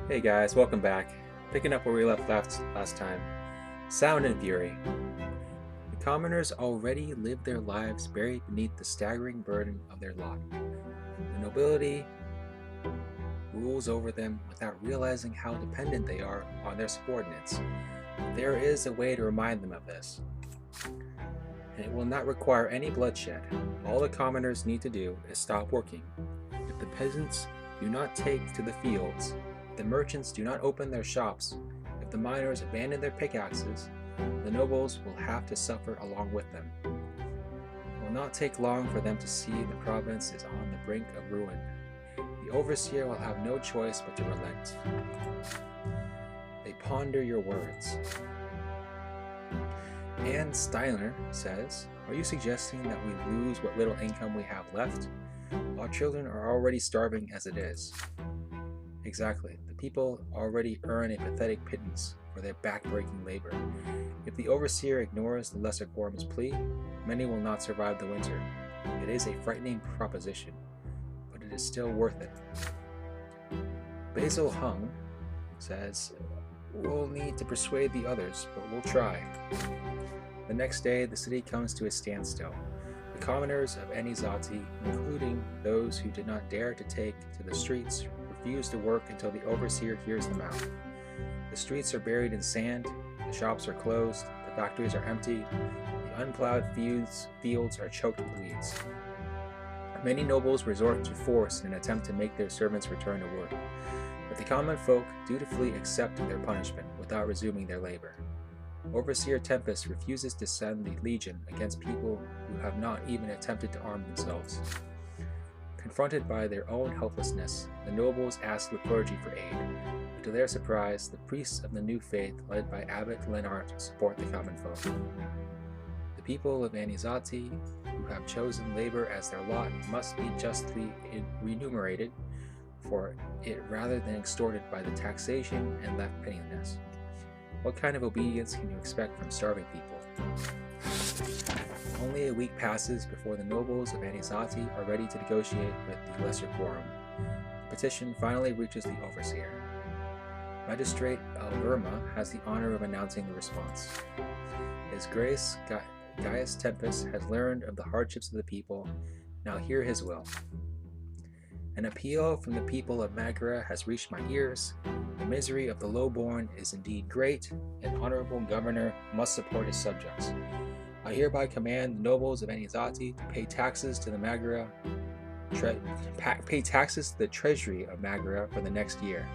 Hey guys, welcome back. Picking up where we left last time. Sound and Fury. The commoners already live their lives buried beneath the staggering burden of their lot. The nobility rules over them without realizing how dependent they are on their subordinates. There is a way to remind them of this, and it will not require any bloodshed. All the commoners need to do is stop working. If the peasants do not take to the fields, if the merchants do not open their shops, if the miners abandon their pickaxes, the nobles will have to suffer along with them. It will not take long for them to see the province is on the brink of ruin. The overseer will have no choice but to relent. They ponder your words. Anne Steiner says, "Are you suggesting that we lose what little income we have left? Our children are already starving as it is." Exactly. The people already earn a pathetic pittance for their back-breaking labor. If the overseer ignores the lesser quorum's plea, many will not survive the winter. It is a frightening proposition, but it is still worth it. Basil Hung says, "We'll need to persuade the others, but we'll try." The next day, the city comes to a standstill. The commoners of Anizati, including those who did not dare to take to the streets, refuse to work until the overseer hears them out. The streets are buried in sand, the shops are closed, the factories are empty, the unplowed fields are choked with weeds. Many nobles resort to force in an attempt to make their servants return to work, but the common folk dutifully accept their punishment without resuming their labor. Overseer Tempest refuses to send the legion against people who have not even attempted to arm themselves. Confronted by their own helplessness, the nobles ask the clergy for aid, but to their surprise, the priests of the new faith led by Abbot Lenart support the common folk. The people of Anizati, who have chosen labor as their lot, must be justly remunerated for it rather than extorted by the taxation and left penniless. What kind of obedience can you expect from starving people? Only a week passes before the nobles of Anizati are ready to negotiate with the lesser quorum. The petition finally reaches the overseer. Magistrate Alverma has the honor of announcing the response. His Grace Gaius Tempest has learned of the hardships of the people. Now hear his will. An appeal from the people of Magra has reached my ears. The misery of the lowborn is indeed great. An honorable governor must support his subjects. I hereby command the nobles of Anizati to pay taxes to the Magra, pay taxes to the treasury of Magra for the next year.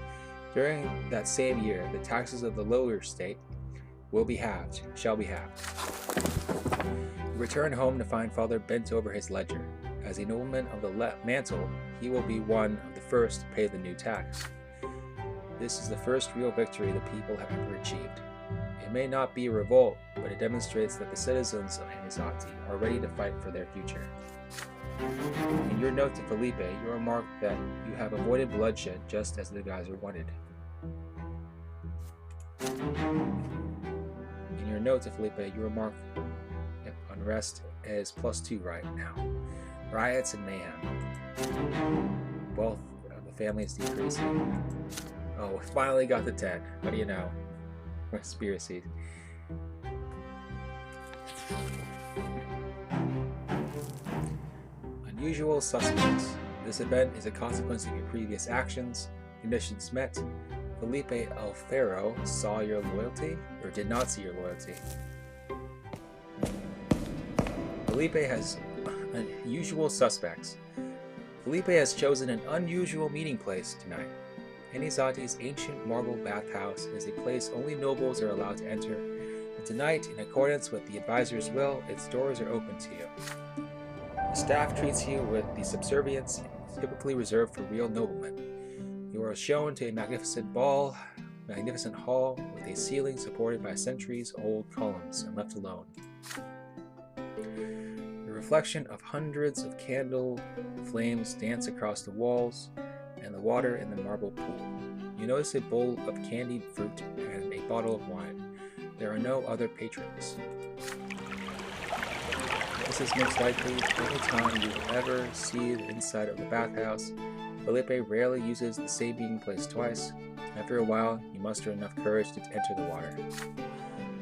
During that same year, the taxes of the lower state shall be halved. Return home to find father bent over his ledger. As a nobleman of the mantle, he will be one of the first to pay the new tax. This is the first real victory the people have ever achieved. It may not be a revolt, but it demonstrates that the citizens of Anizati are ready to fight for their future. In your note to Felipe, you remark that you have avoided bloodshed just as the geyser wanted. In your note to Felipe, you remark that unrest is +2 right now. Riots and mayhem. Wealth of the family is decreasing. Oh, we finally got the 10. What do you know? Conspiracy. Unusual suspects. This event is a consequence of your previous actions. Conditions met. Felipe Alfaro saw your loyalty, or did not see your loyalty. Felipe has unusual suspects. Felipe has chosen an unusual meeting place tonight. Anizati's ancient marble bathhouse is a place only nobles are allowed to enter, but tonight, in accordance with the advisor's will, its doors are open to you. The staff treats you with the subservience typically reserved for real noblemen. You are shown to a magnificent hall with a ceiling supported by centuries-old columns and left alone. The reflection of hundreds of candle flames dance across the walls and the water in the marble pool. You notice a bowl of candied fruit and a bottle of wine. There are no other patrons. This is most likely the only time you will ever see the inside of the bathhouse. Felipe rarely uses the same meeting place twice. After a while, you muster enough courage to enter the water.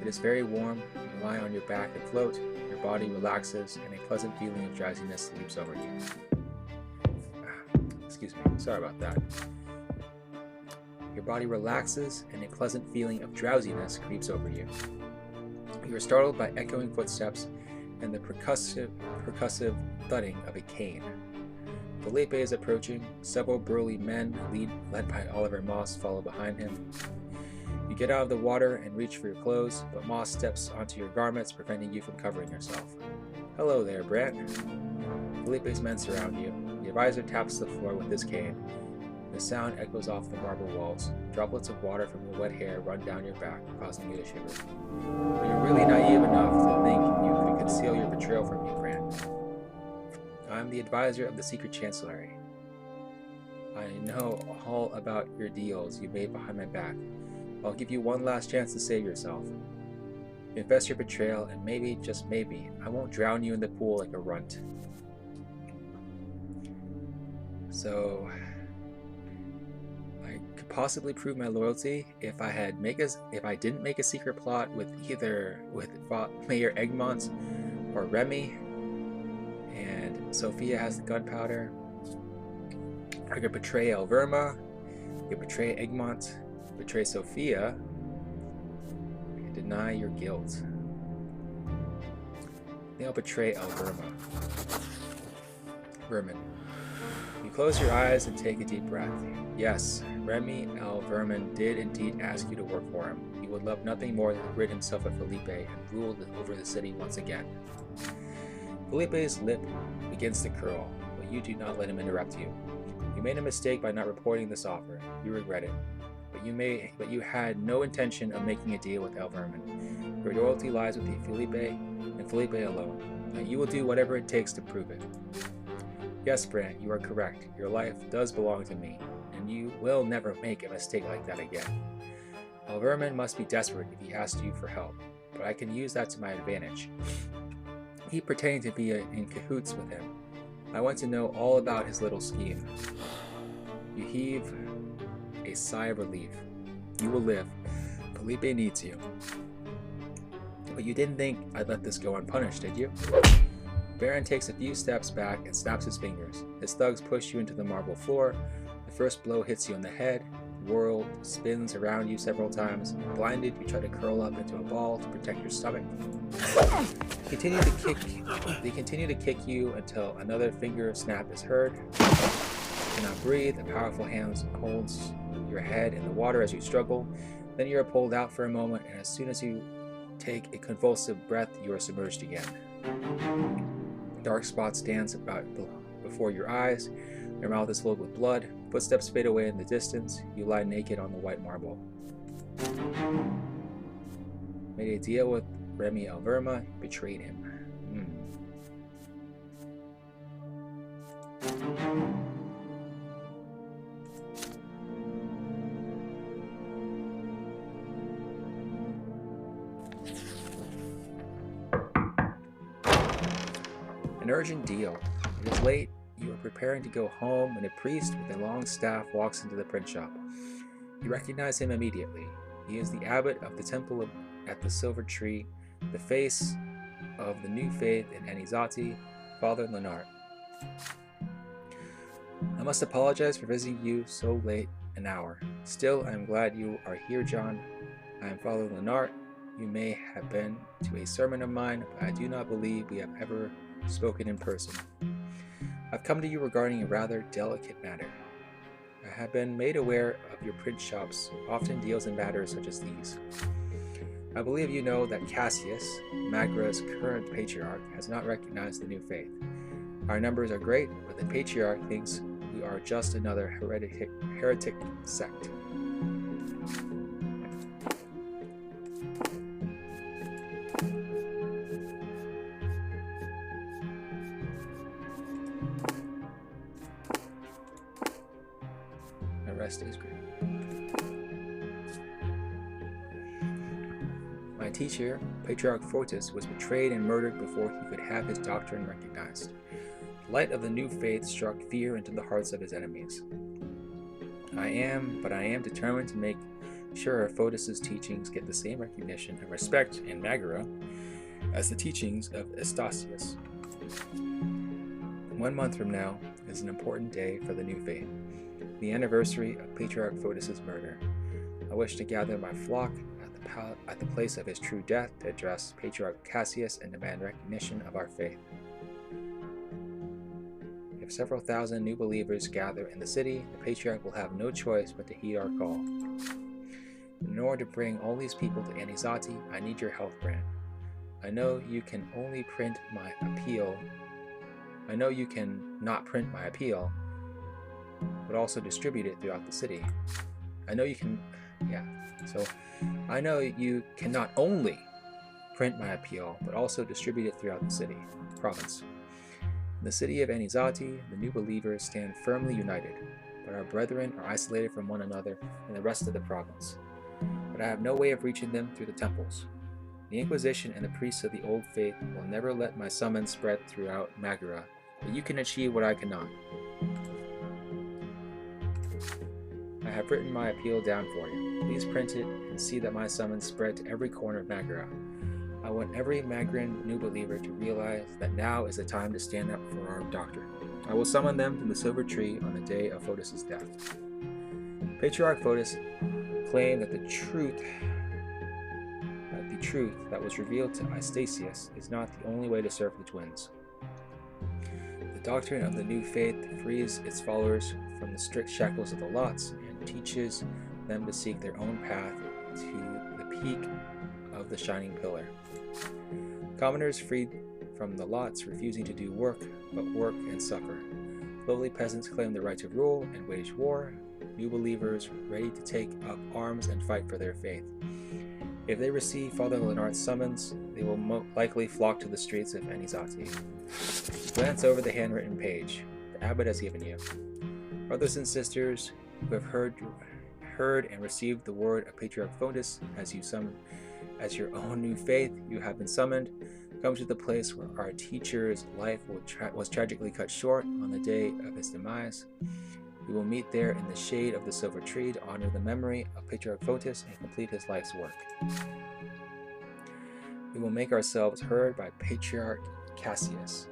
It is very warm, you lie on your back and float, your body relaxes, and a pleasant feeling of drowsiness leaps over you. Excuse me, sorry about that. Your body relaxes, and a pleasant feeling of drowsiness creeps over you. You are startled by echoing footsteps and the percussive thudding of a cane. Felipe is approaching. Several burly men, led by Oliver Moss, follow behind him. You get out of the water and reach for your clothes, but Moss steps onto your garments, preventing you from covering yourself. Hello there, Brant. Felipe's men surround you. The advisor taps the floor with his cane. The sound echoes off the marble walls. Droplets of water from your wet hair run down your back, causing you to shiver. But you're really naive enough to think you could conceal your betrayal from me, Brant. I'm the advisor of the Secret Chancellery. I know all about your deals you made behind my back. I'll give you one last chance to save yourself. Confess your betrayal, and maybe, just maybe, I won't drown you in the pool like a runt. So, I could possibly prove my loyalty if I didn't make a secret plot with Mayor Egmont or Remy, and Sophia has the gunpowder. I could betray Elverma, I could betray Egmont, betray Sophia, I could deny your guilt. I think I'll betray Elverma. Vermin. You close your eyes and take a deep breath. Yes, Remy Vermin did indeed ask you to work for him. He would love nothing more than to rid himself of Felipe and rule over the city once again. Felipe's lip begins to curl, but you do not let him interrupt you. You made a mistake by not reporting this offer. You regret it. But you had no intention of making a deal with Vermin. Your loyalty lies with Felipe and Felipe alone. And you will do whatever it takes to prove it. Yes, Brant, you are correct. Your life does belong to me, and you will never make a mistake like that again. Vermin must be desperate if he asks you for help, but I can use that to my advantage. Keep pretending to be in cahoots with him. I want to know all about his little scheme. You heave a sigh of relief. You will live. Felipe needs you. But you didn't think I'd let this go unpunished, did you? Baron takes a few steps back and snaps his fingers. His thugs push you into the marble floor. The first blow hits you on the head. The world spins around you several times. Blinded, you try to curl up into a ball to protect your stomach. They continue to kick you until another finger snap is heard. You cannot breathe. A powerful hand holds your head in the water as you struggle. Then you are pulled out for a moment, and as soon as you take a convulsive breath, you are submerged again. Dark spots dance about before your eyes. Your mouth is filled with blood. Footsteps fade away in the distance. You lie naked on the white marble. Made a deal with Remy Vermin, betrayed him. An urgent deal. It is late. You are preparing to go home when a priest with a long staff walks into the print shop. You recognize him immediately. He is the abbot of the temple at the Silver Tree, the face of the new faith in Anizati, Father Leonard. I must apologize for visiting you so late an hour. Still, I am glad you are here, John. I am Father Leonard. You may have been to a sermon of mine, but I do not believe we have ever spoken in person. I've come to you regarding a rather delicate matter. I have been made aware of your print shops often deals in matters such as these. I believe you know that Cassius, Magra's current patriarch, has not recognized the new faith. Our numbers are great, but the patriarch thinks we are just another heretic sect. Rest is great. My teacher, Patriarch Fortis, was betrayed and murdered before he could have his doctrine recognized. The light of the new faith struck fear into the hearts of his enemies. I am determined to make sure Fotis' teachings get the same recognition and respect in Megara as the teachings of Astasius. 1 month from now is an important day for the new faith, the anniversary of Patriarch Fotis' murder. I wish to gather my flock at the place of his true death to address Patriarch Cassius and demand recognition of our faith. If several thousand new believers gather in the city, the Patriarch will have no choice but to heed our call. In order to bring all these people to Anizati, I need your help, Brante. I know you can only print my appeal. I know you can not print my appeal, but also distribute it throughout the city. I know you can not only print my appeal, but also distribute it throughout the province. In the city of Anizati, the new believers stand firmly united, but our brethren are isolated from one another in the rest of the province. But I have no way of reaching them through the temples. The Inquisition and the priests of the old faith will never let my summons spread throughout Megara, but you can achieve what I cannot. I have written my appeal down for you. Please print it and see that my summons spread to every corner of Megara. I want every Megran new believer to realize that now is the time to stand up for our doctrine. I will summon them to the silver tree on the day of Fotis' death. Patriarch Fotis claimed that the truth that was revealed to Astasius is not the only way to serve the twins. The doctrine of the new faith frees its followers from the strict shackles of the lots and teaches them to seek their own path to the peak of the shining pillar. Commoners freed from the lots, refusing to do work, but work and suffer. Lowly peasants claim the right to rule and wage war. New believers ready to take up arms and fight for their faith. If they receive Father Leonard's summons, they will likely flock to the streets of Anizati. Glance over the handwritten page the abbot has given you. Brothers and sisters who have heard and received the word of Patriarch Fotis as your own new faith, you have been summoned. Come to the place where our teacher's life was tragically cut short on the day of his demise. We will meet there in the shade of the silver tree to honor the memory of Patriarch Fotis and complete his life's work. We will make ourselves heard by Patriarch Cassius.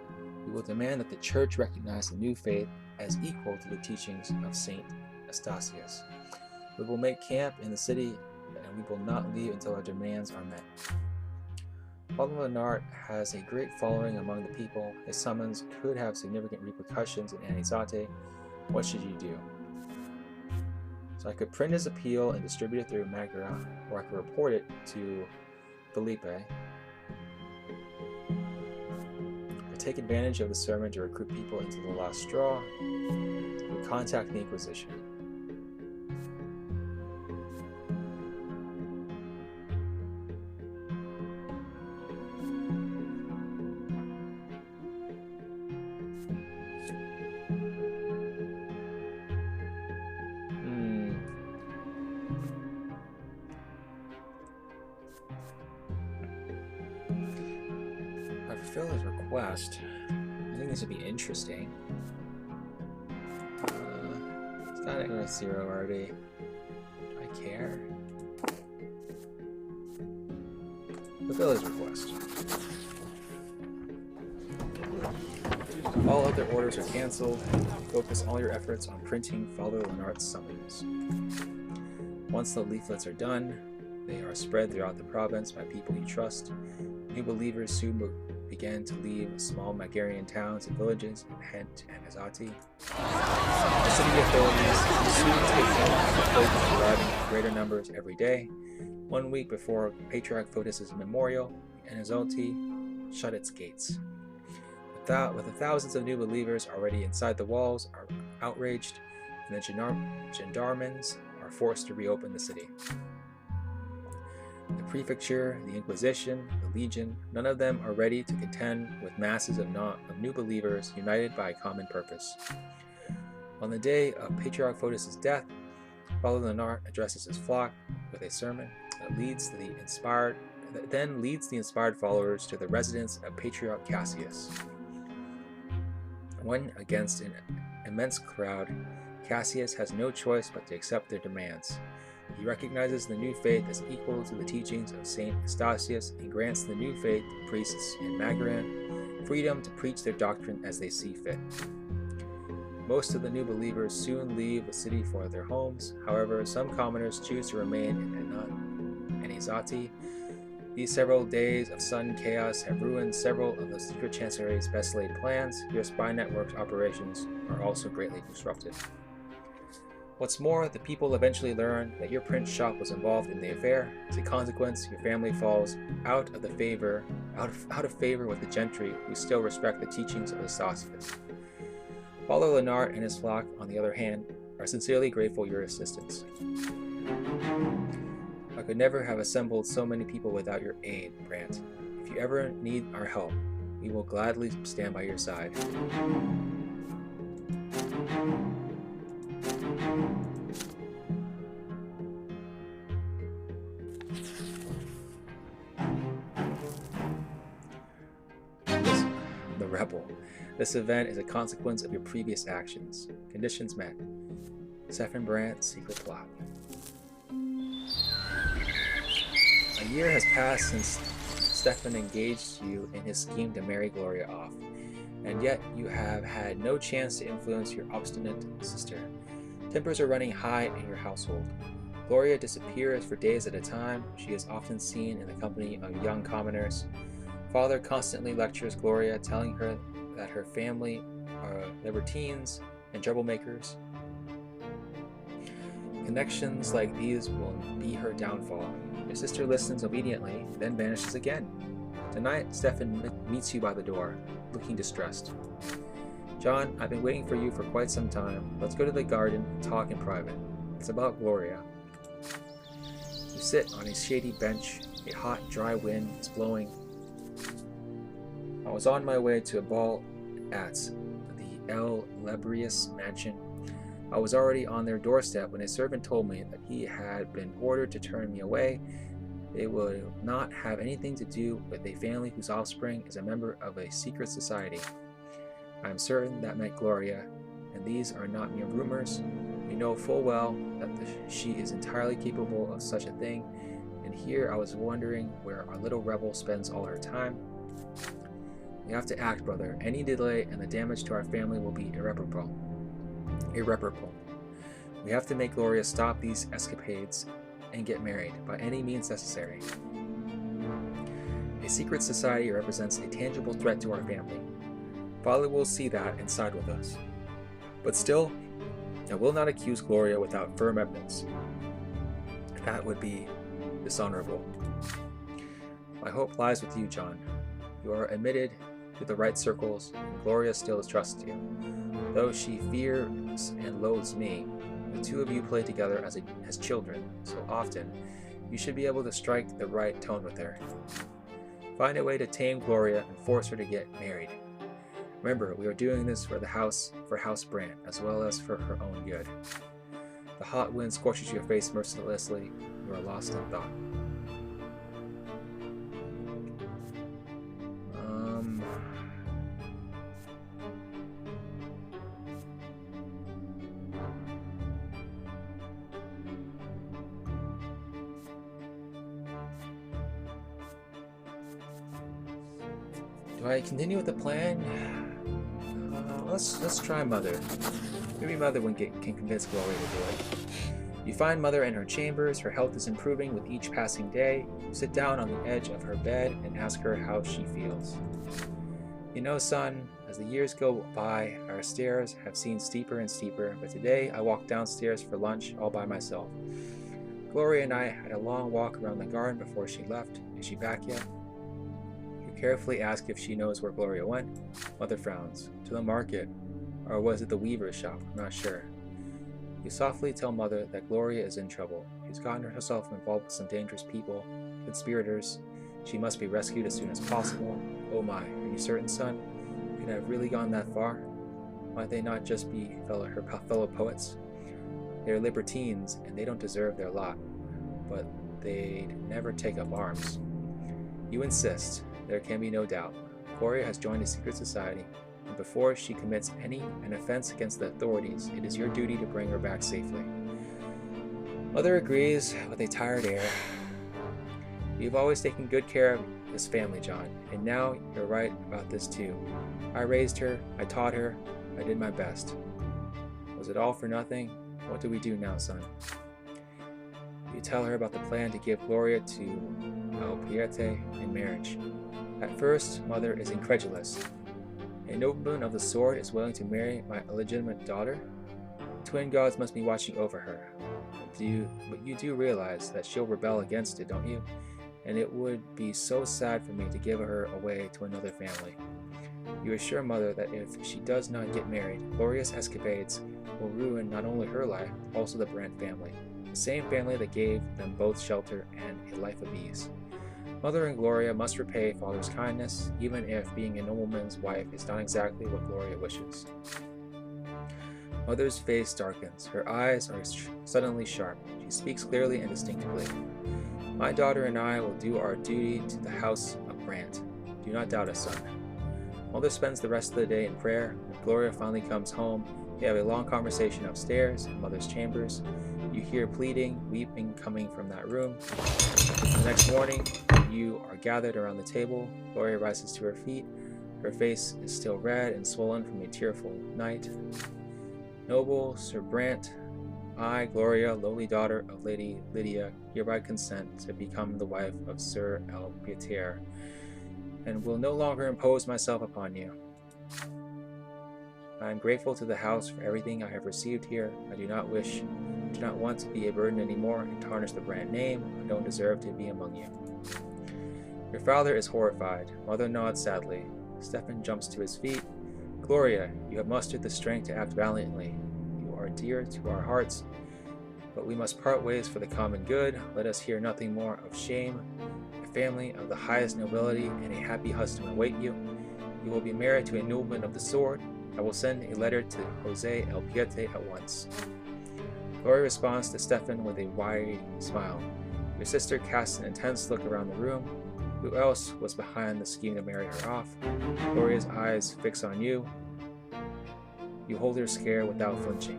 We will demand that the Church recognize the new faith as equal to the teachings of Saint Astasius. We will make camp in the city, and we will not leave until our demands are met. Father Leonard has a great following among the people. His summons could have significant repercussions in Anizate. What should you do? So I could print his appeal and distribute it through Megara, or I could report it to Felipe. I could take advantage of the sermon to recruit people into the last straw. I could contact the Inquisition. Fulfill his request. I think this would be interesting. It's not at 0 already. Do I care? Fulfill his request. All other orders are cancelled. Focus all your efforts on printing Father Leonard's summons. Once the leaflets are done, they are spread throughout the province by people you trust. New believers soon began to leave small Megarian towns and villages and head to Anizati. The city authorities soon take note of the folk arriving in greater numbers every day. 1 week before Patriarch Fotis' memorial, Anizati shut its gates. With the thousands of new believers already inside the walls are outraged, and the gendarmes are forced to reopen the city. The prefecture, the Inquisition, the Legion, none of them are ready to contend with masses of new believers united by a common purpose. On the day of Patriarch Fotis' death, Father Leonard addresses his flock with a sermon that then leads the inspired followers to the residence of Patriarch Cassius. When, against an immense crowd, Cassius has no choice but to accept their demands. He recognizes the new faith as equal to the teachings of Saint Eustathius and grants the new faith priests in Magaran freedom to preach their doctrine as they see fit. Most of the new believers soon leave the city for their homes. However, some commoners choose to remain in Anizati. These several days of sudden chaos have ruined several of the secret chancellery's best laid plans. Your spy network's operations are also greatly disrupted. What's more, the people eventually learn that your print shop was involved in the affair. As a consequence, your family falls out of favor with the gentry who still respect the teachings of the Eustathius. Father Leonard and his flock, on the other hand, are sincerely grateful for your assistance. I could never have assembled so many people without your aid, Brante. If you ever need our help, we will gladly stand by your side. The Rebel. This event is a consequence of your previous actions. Conditions met. Stefan Brante's secret plot. A year has passed since Stefan engaged you in his scheme to marry Gloria off, and yet you have had no chance to influence your obstinate sister. Tempers are running high in your household. Gloria disappears for days at a time. She is often seen in the company of young commoners. Father constantly lectures Gloria, telling her that her family are libertines and troublemakers. Connections like these will be her downfall. Your sister listens obediently, then vanishes again. Tonight, Stefan meets you by the door, looking distressed. John, I've been waiting for you for quite some time. Let's go to the garden and talk in private. It's about Gloria. You sit on a shady bench. A hot, dry wind is blowing. I was on my way to a ball at the El Lebrius mansion. I was already on their doorstep when a servant told me that he had been ordered to turn me away. They will not have anything to do with a family whose offspring is a member of a secret society. I am certain that meant Gloria, and these are not mere rumors. We know full well that she is entirely capable of such a thing, and here I was wondering where our little rebel spends all her time. We have to act, brother. Any delay and the damage to our family will be irreparable. We have to make Gloria stop these escapades and get married by any means necessary. A secret society represents a tangible threat to our family. Father will see that and side with us. But still, I will not accuse Gloria without firm evidence. That would be dishonorable. My hope lies with you, John. You are admitted to the right circles, and Gloria still trusts you. Though she fears and loathes me, the two of you play together as children so often, you should be able to strike the right tone with her. Find a way to tame Gloria and force her to get married. Remember, we are doing this for House Brante, as well as for her own good. The hot wind scorches your face mercilessly. You are lost in thought. Do I continue with the plan? Let's try Mother. Maybe Mother can convince Gloria to do it. You find Mother in her chambers. Her health is improving with each passing day. You sit down on the edge of her bed and ask her how she feels. You know, son, as the years go by, our stairs have seemed steeper and steeper, but today I walked downstairs for lunch all by myself. Gloria and I had a long walk around the garden before she left. Is she back yet? Carefully ask if she knows where Gloria went. Mother frowns. To the market. Or was it the weaver's shop? I'm not sure. You softly tell Mother that Gloria is in trouble. She's gotten herself involved with some dangerous people, conspirators. She must be rescued as soon as possible. Oh my, are you certain, son? Could I have really gone that far? Might they not just be her fellow poets? They are libertines, and they don't deserve their lot. But they'd never take up arms. You insist. There can be no doubt. Gloria has joined a secret society. and before she commits an offense against the authorities, it is your duty to bring her back safely." Mother agrees with a tired air. "You've always taken good care of this family, John, and now you're right about this too. I raised her, I taught her, I did my best. Was it all for nothing? What do we do now, son?" You tell her about the plan to give Gloria to El Piete in marriage. At first, Mother is incredulous. A nobleman of the sword is willing to marry my illegitimate daughter? Twin gods must be watching over her. But you do realize that she'll rebel against it, don't you? And it would be so sad for me to give her away to another family. You assure Mother that if she does not get married, Gloria's escapades will ruin not only her life, but also the Brante family, the same family that gave them both shelter and a life of ease. Mother and Gloria must repay Father's kindness, even if being a nobleman's wife is not exactly what Gloria wishes. Mother's face darkens. Her eyes are suddenly sharp. She speaks clearly and distinctly. "My daughter and I will do our duty to the house of Brante. Do not doubt us, son." Mother spends the rest of the day in prayer. When Gloria finally comes home, they have a long conversation upstairs in Mother's chambers. You hear pleading, weeping coming from that room. The next morning, you are gathered around the table. Gloria rises to her feet. Her face is still red and swollen from a tearful night. "Noble Sir Brante, I, Gloria, lowly daughter of Lady Lydia, hereby consent to become the wife of Sir El Piete, and will no longer impose myself upon you. I am grateful to the house for everything I have received here. I do not want to be a burden anymore and tarnish the Brante name. I don't deserve to be among you." Your father is horrified. Mother nods sadly. Stefan jumps to his feet. "Gloria, you have mustered the strength to act valiantly. You are dear to our hearts, but we must part ways for the common good. Let us hear nothing more of shame. A family of the highest nobility and a happy husband await you. You will be married to a nobleman of the sword. I will send a letter to Jose El Piete at once." Gloria responds to Stefan with a wide smile. Your sister casts an intense look around the room. Who else was behind the scheme to marry her off? Gloria's eyes fix on you. You hold her scare without flinching.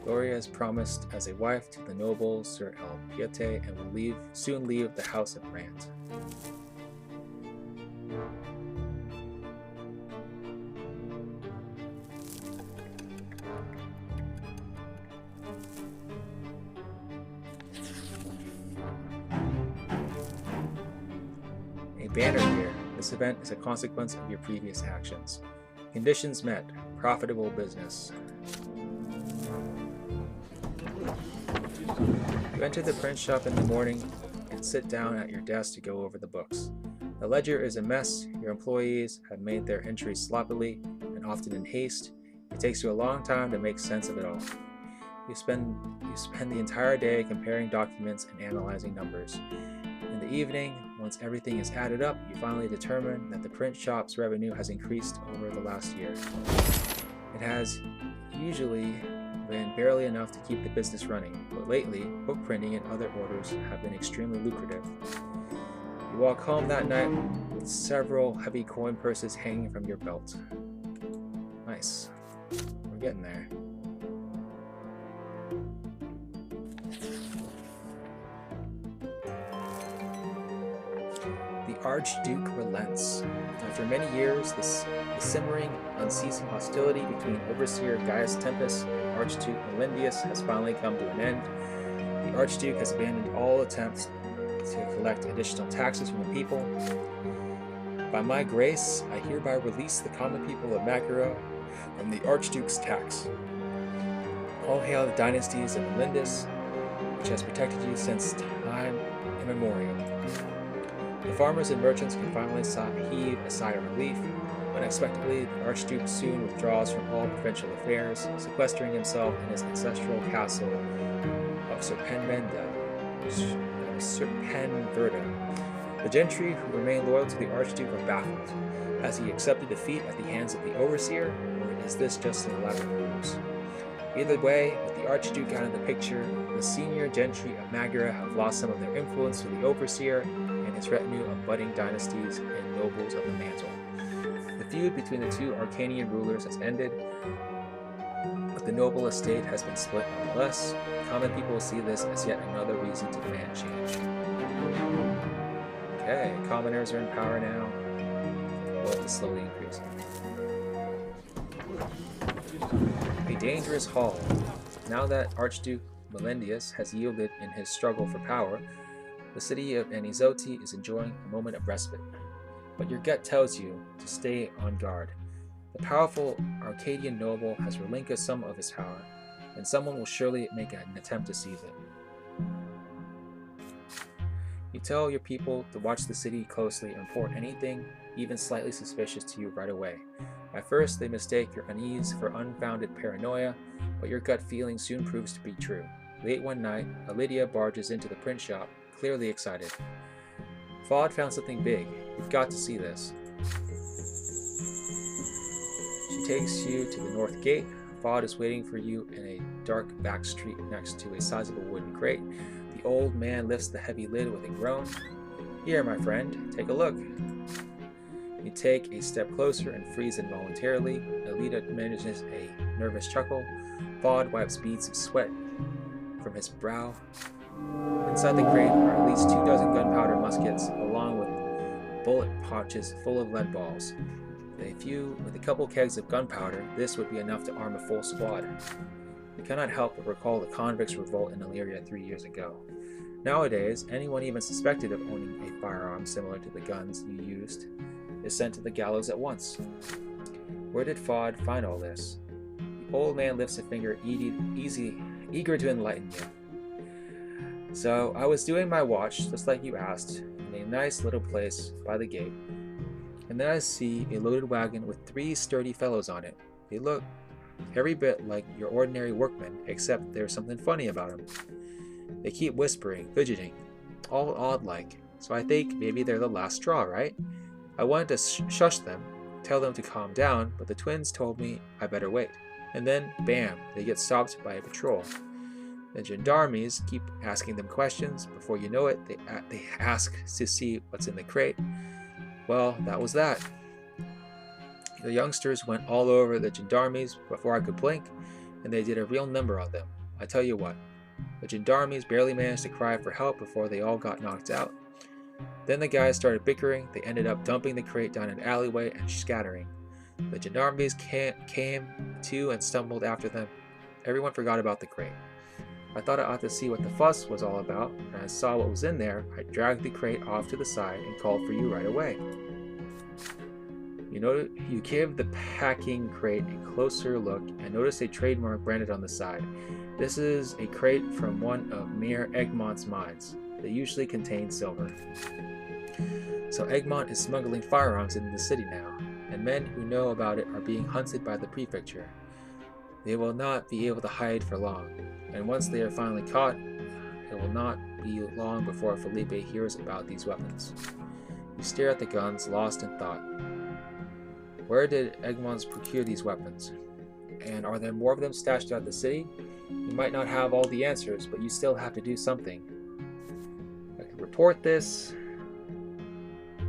Gloria is promised as a wife to the noble Sir El Piete and will soon leave the house of Brante. Banner year. This event is a consequence of your previous actions. Conditions met. Profitable business. You enter the print shop in the morning and sit down at your desk to go over the books. The ledger is a mess. Your employees have made their entries sloppily and often in haste. It takes you a long time to make sense of it all. You spend the entire day comparing documents and analyzing numbers. In the evening, once everything is added up, you finally determine that the print shop's revenue has increased over the last year. It has usually been barely enough to keep the business running, but lately, book printing and other orders have been extremely lucrative. You walk home that night with several heavy coin purses hanging from your belt. Nice. We're getting there. The Archduke relents. After many years, the simmering, unceasing hostility between Overseer Gaius Tempus and Archduke Melindus has finally come to an end. The Archduke has abandoned all attempts to collect additional taxes from the people. By my grace, I hereby release the common people of Magura from the Archduke's tax. All hail the dynasties of Melindus, which has protected you since time immemorial. The farmers and merchants can finally heave a sigh of relief. Unexpectedly, the Archduke soon withdraws from all provincial affairs, sequestering himself in his ancestral castle of Serpenverda. The gentry who remain loyal to the Archduke are baffled. Has he accepted defeat at the hands of the Overseer, or is this just an elaborate ruse? Either way, with the Archduke out of the picture, the senior gentry of Magura have lost some of their influence to the Overseer and his retinue of budding dynasties and nobles of the mantle. The feud between the two Arcanian rulers has ended, but the noble estate has been split nonetheless. Common people see this as yet another reason to demand change. Okay, commoners are in power now. Wealth is slowly increasing. A dangerous haul. Now that Archduke Melendez has yielded in his struggle for power, the city of Anizote is enjoying a moment of respite. But your gut tells you to stay on guard. The powerful Arcadian noble has relinquished some of his power, and someone will surely make an attempt to seize it. You tell your people to watch the city closely and report anything even slightly suspicious to you right away. At first, they mistake your unease for unfounded paranoia, but your gut feeling soon proves to be true. Late one night, Lydia barges into the print shop, clearly excited. Fod found something big. You've got to see this. She takes you to the north gate. Fod is waiting for you in a dark back street next to a sizable wooden crate. The old man lifts the heavy lid with a groan. Here, my friend, take a look. You take a step closer and freeze involuntarily. Alita manages a nervous chuckle. Fod wipes beads of sweat from his brow. Inside the crate are at least 24 gunpowder muskets, along with bullet pouches full of lead balls. With a couple kegs of gunpowder, this would be enough to arm a full squad. You cannot help but recall the convicts' revolt in Illyria 3 years ago. Nowadays, anyone even suspected of owning a firearm similar to the guns you used is sent to the gallows at once. Where did Fod find all this? The old man lifts a finger, eager to enlighten you. So, I was doing my watch, just like you asked, in a nice little place by the gate, and then I see a loaded wagon with 3 sturdy fellows on it. They look every bit like your ordinary workmen, except there's something funny about them. They keep whispering, fidgeting, all odd-like, so I think maybe they're the last straw, right? I wanted to shush them, tell them to calm down, but the twins told me I better wait. And then, bam, they get stopped by a patrol. The gendarmes keep asking them questions. Before you know it, they ask to see what's in the crate. Well, that was that. The youngsters went all over the gendarmes before I could blink, and they did a real number on them. I tell you what, the gendarmes barely managed to cry for help before they all got knocked out. Then the guys started bickering. They ended up dumping the crate down an alleyway and scattering. The gendarmes came to and stumbled after them. Everyone forgot about the crate. I thought I ought to see what the fuss was all about, and I saw what was in there. I dragged the crate off to the side and called for you right away. You give the packing crate a closer look and notice a trademark branded on the side. This is a crate from one of Mayor Egmont's mines. They usually contain silver. So Egmont is smuggling firearms into the city now, and men who know about it are being hunted by the prefecture. They will not be able to hide for long, and once they are finally caught, it will not be long before Felipe hears about these weapons. You stare at the guns, lost in thought. Where did Egmont procure these weapons? And are there more of them stashed out the city? You might not have all the answers, but you still have to do something. I could report this,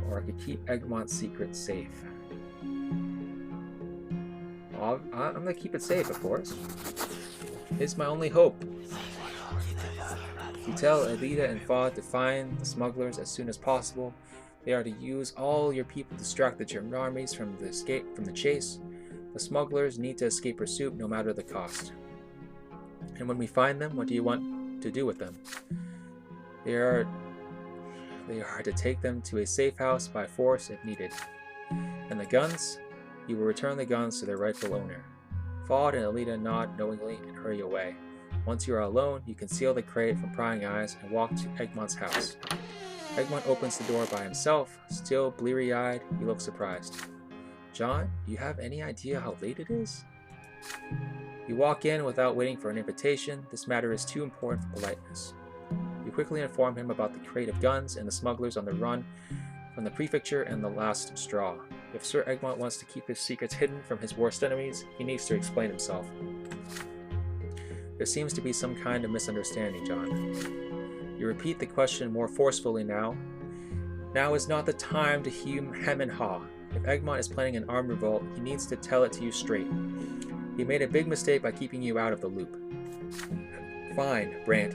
or I could keep Egmont's secret safe. I'm going to keep it safe, of course. It's my only hope. You tell Alita and Fod to find the smugglers as soon as possible. They are to use all your people to distract the German armies from the chase. The smugglers need to escape pursuit no matter the cost. And when we find them, what do you want to do with them? They are to take them to a safe house by force if needed. And the guns? You will return the guns to their rightful owner. Fod and Alita nod knowingly and hurry away. Once you are alone, you conceal the crate from prying eyes and walk to Egmont's house. Egmont opens the door by himself. Still bleary-eyed, he looks surprised. John, do you have any idea how late it is? You walk in without waiting for an invitation. This matter is too important for politeness. You quickly inform him about the crate of guns and the smugglers on the run from the prefecture and the last straw. If Sir Egmont wants to keep his secrets hidden from his worst enemies, he needs to explain himself. There seems to be some kind of misunderstanding, John. You repeat the question more forcefully now. Now is not the time to hem and haw. If Egmont is planning an armed revolt, he needs to tell it to you straight. He made a big mistake by keeping you out of the loop. Fine, Brant.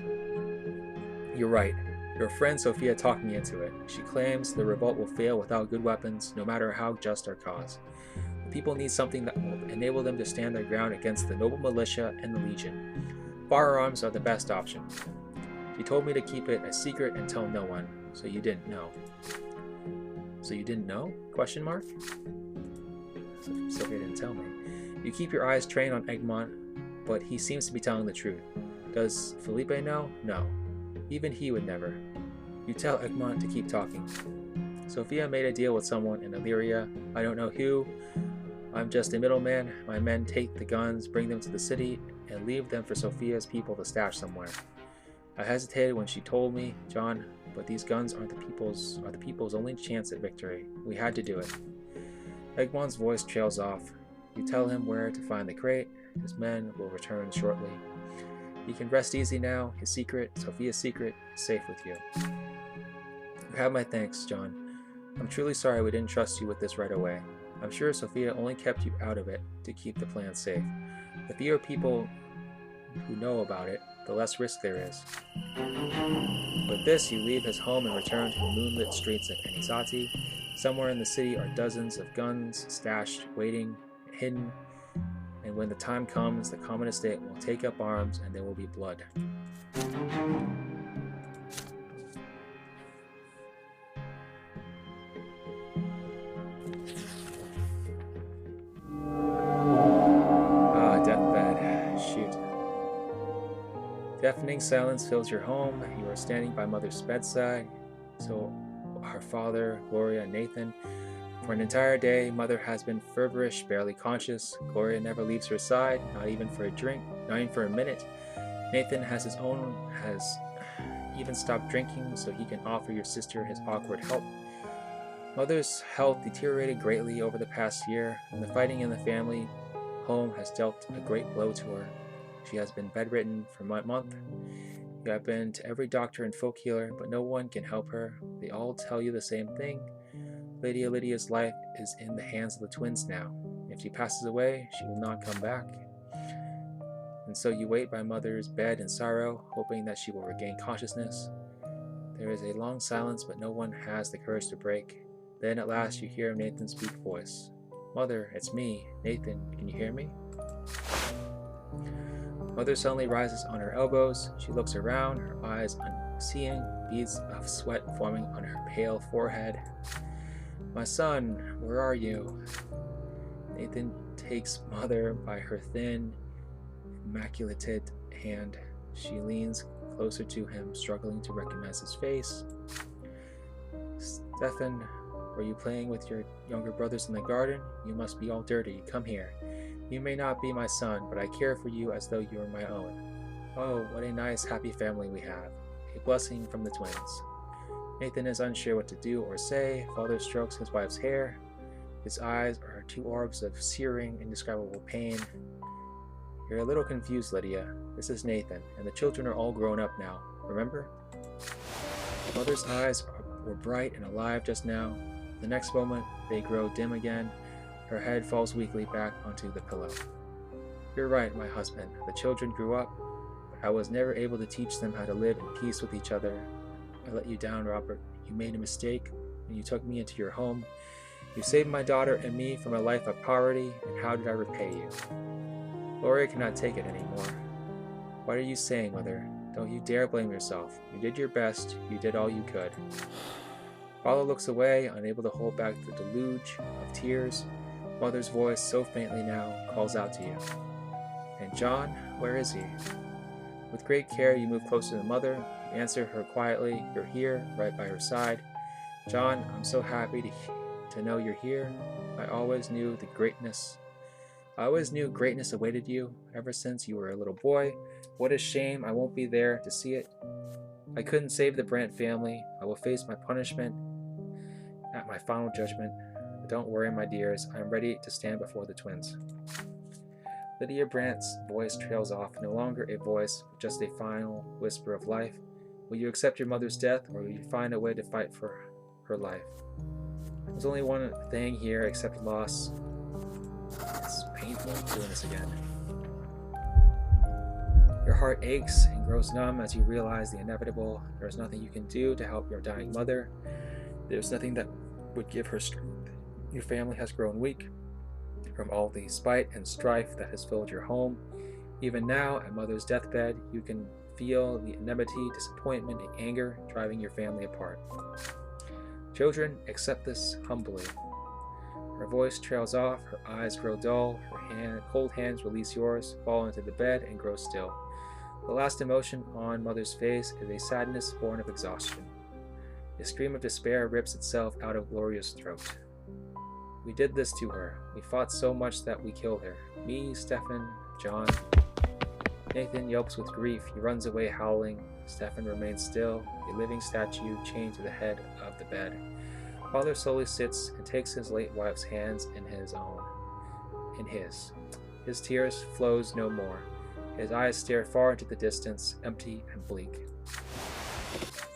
You're right. Your friend Sophia talked me into it. She claims the revolt will fail without good weapons, no matter how just our cause. The people need something that will enable them to stand their ground against the noble militia and the legion. Firearms are the best option. She told me to keep it a secret and tell no one, so you didn't know. So you didn't know? Question mark? Sophia didn't tell me. You keep your eyes trained on Egmont, but he seems to be telling the truth. Does Felipe know? No. Even he would never. You tell Egmont to keep talking. Sophia made a deal with someone in Illyria. I don't know who. I'm just a middleman. My men take the guns, bring them to the city, and leave them for Sophia's people to stash somewhere. I hesitated when she told me, John, but these guns are the people's only chance at victory. We had to do it. Egmont's voice trails off. You tell him where to find the crate. His men will return shortly. He can rest easy now. His secret, Sophia's secret, is safe with you. You have my thanks, John. I'm truly sorry we didn't trust you with this right away. I'm sure Sophia only kept you out of it to keep the plan safe. The fewer people who know about it, the less risk there is. With this, you leave his home and return to the moonlit streets of Anizati. Somewhere in the city are dozens of guns stashed, waiting, hidden, and when the time comes, the common estate will take up arms and there will be blood. Deathbed. Shoot. Deafening silence fills your home. You are standing by Mother's bedside. So our father, Gloria, and Nathan. For an entire day, Mother has been feverish, barely conscious. Gloria never leaves her side, not even for a drink, not even for a minute. Nathan has even stopped drinking so he can offer your sister his awkward help. Mother's health deteriorated greatly over the past year, and the fighting in the family home has dealt a great blow to her. She has been bedridden for a month. You have been to every doctor and folk healer, but no one can help her. They all tell you the same thing. Lady Lydia's life is in the hands of the twins now. If she passes away, she will not come back. And so you wait by Mother's bed in sorrow, hoping that she will regain consciousness. There is a long silence, but no one has the courage to break. Then at last you hear Nathan's weak voice. Mother, it's me. Nathan, can you hear me? Mother suddenly rises on her elbows. She looks around, her eyes unseeing, beads of sweat forming on her pale forehead. My son, where are you? Nathan takes Mother by her thin, immaculated hand. She leans closer to him, struggling to recognize his face. Stefan, were you playing with your younger brothers in the garden? You must be all dirty. Come here. You may not be my son, but I care for you as though you were my own. Oh, what a nice, happy family we have. A blessing from the twins. Nathan is unsure what to do or say. Father strokes his wife's hair. His eyes are two orbs of searing, indescribable pain. You're a little confused, Lydia. This is Nathan, and the children are all grown up now. Remember? Mother's eyes were bright and alive just now. The next moment, they grow dim again. Her head falls weakly back onto the pillow. You're right, my husband. The children grew up, but I was never able to teach them how to live in peace with each other. I let you down, Robert. You made a mistake when you took me into your home. You saved my daughter and me from a life of poverty, and how did I repay you? Gloria cannot take it anymore. What are you saying, Mother? Don't you dare blame yourself. You did your best. You did all you could. Father looks away, unable to hold back the deluge of tears. Mother's voice, so faintly now, calls out to you. And John, where is he? With great care, you move closer to Mother. You answer her quietly. You're here, right by her side. John, I'm so happy to know you're here. I always knew greatness awaited you ever since you were a little boy. What a shame I won't be there to see it. I couldn't save the Brant family. I will face my punishment at my final judgment. But don't worry, my dears. I am ready to stand before the twins. Lydia Brant's voice trails off, no longer a voice, but just a final whisper of life. Will you accept your mother's death, or will you find a way to fight for her life? There's only one thing here except loss. It's painful doing this again. Your heart aches and grows numb as you realize the inevitable. There's nothing you can do to help your dying mother. There's nothing that would give her strength. Your family has grown weak from all the spite and strife that has filled your home. Even now, at mother's deathbed, you can feel the enmity, disappointment, and anger driving your family apart. Children, accept this humbly. Her voice trails off, her eyes grow dull, her cold hands release yours, fall into the bed, and grow still. The last emotion on mother's face is a sadness born of exhaustion. A scream of despair rips itself out of Gloria's throat. We did this to her. We fought so much that we killed her. Me, Stefan, John. Nathan yelps with grief. He runs away howling. Stefan remains still, a living statue chained to the head of the bed. Father slowly sits and takes his late wife's hands in his own. In his. His tears flows no more. His eyes stare far into the distance, empty and bleak.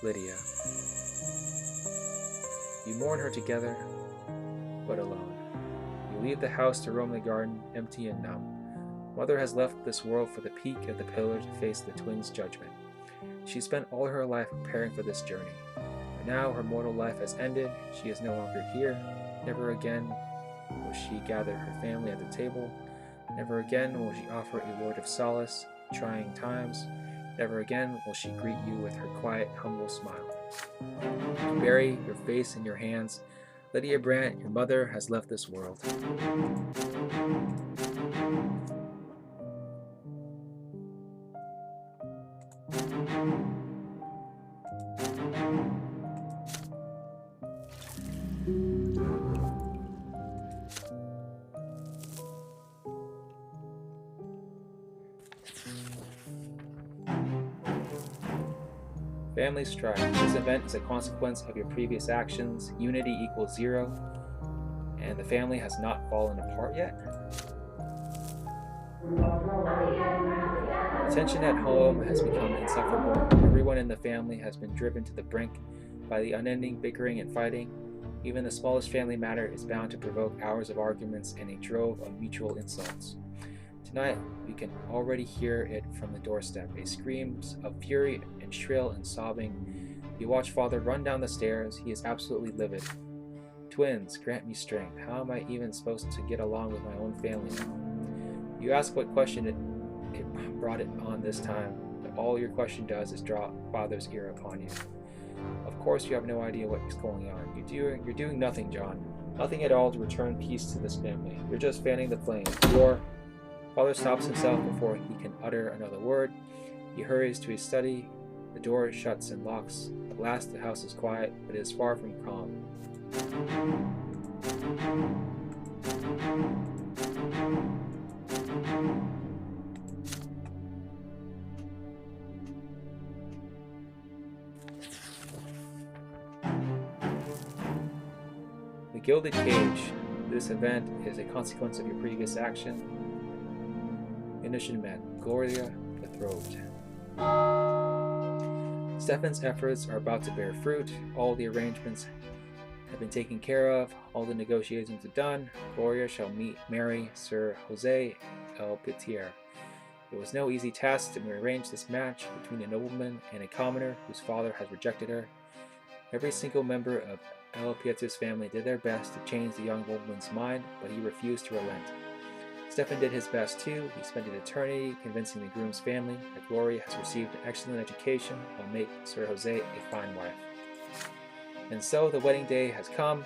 Lydia. You mourn her together, but alone. You leave the house to roam the garden, empty and numb. Mother has left this world for the peak of the pillar to face the twins' judgment. She spent all her life preparing for this journey. But now her mortal life has ended. She is no longer here. Never again will she gather her family at the table. Never again will she offer a word of solace in trying times. Never again will she greet you with her quiet, humble smile. You bury your face in your hands. Lydia Brant, your mother has left this world. Family strife. This event is a consequence of your previous actions. Unity equals 0. And the family has not fallen apart yet. Tension at home has become insufferable. Everyone in the family has been driven to the brink by the unending bickering and fighting. Even the smallest family matter is bound to provoke hours of arguments and a drove of mutual insults. Tonight, we can already hear it from the doorstep, a screams of fury and shrill and sobbing. You watch Father run down the stairs. He is absolutely livid. Twins, grant me strength. How am I even supposed to get along with my own family now? You ask what question it brought it on this time, but all your question does is draw Father's ear upon you. Of course, you have no idea what is going on. You're doing nothing, John. Nothing at all to return peace to this family. You're just fanning the flames. Father stops himself before he can utter another word. He hurries to his study. The door shuts and locks. At last the house is quiet, but it is far from calm. The Gilded Cage. This event is a consequence of your previous action. Condition met. Gloria betrothed. Stefan's efforts are about to bear fruit. All the arrangements have been taken care of. All the negotiations are done. Gloria shall marry Sir Jose El Pitier. It was no easy task to arrange this match between a nobleman and a commoner whose father has rejected her. Every single member of El Pietier's family did their best to change the young nobleman's mind, but he refused to relent. Stefan did his best too. He spent an eternity convincing the groom's family that Gloria has received an excellent education and will make Sir Jose a fine wife. And so the wedding day has come.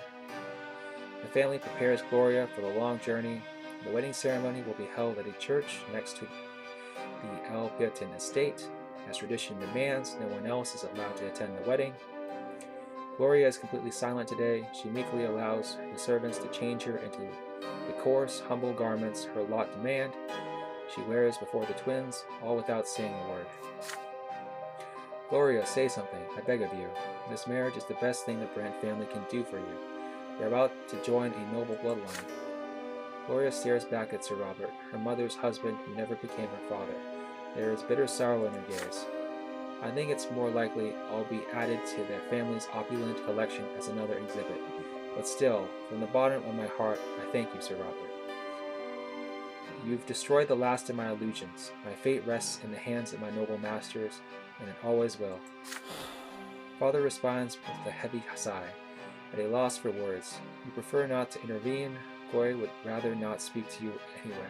The family prepares Gloria for the long journey. The wedding ceremony will be held at a church next to the El Pietin estate. As tradition demands, no one else is allowed to attend the wedding. Gloria is completely silent today. She meekly allows the servants to change her into the coarse, humble garments her lot demand. She wears before the twins, all without saying a word. Gloria, say something, I beg of you. This marriage is the best thing the Brant family can do for you. You're about to join a noble bloodline. Gloria stares back at Sir Robert, her mother's husband who never became her father. There is bitter sorrow in her gaze. I think it's more likely I'll be added to their family's opulent collection as another exhibit. But still, from the bottom of my heart, I thank you, Sir Robert. You've destroyed the last of my illusions. My fate rests in the hands of my noble masters, and it always will. Father responds with a heavy sigh, at a loss for words. You prefer not to intervene. Gloria would rather not speak to you anyway.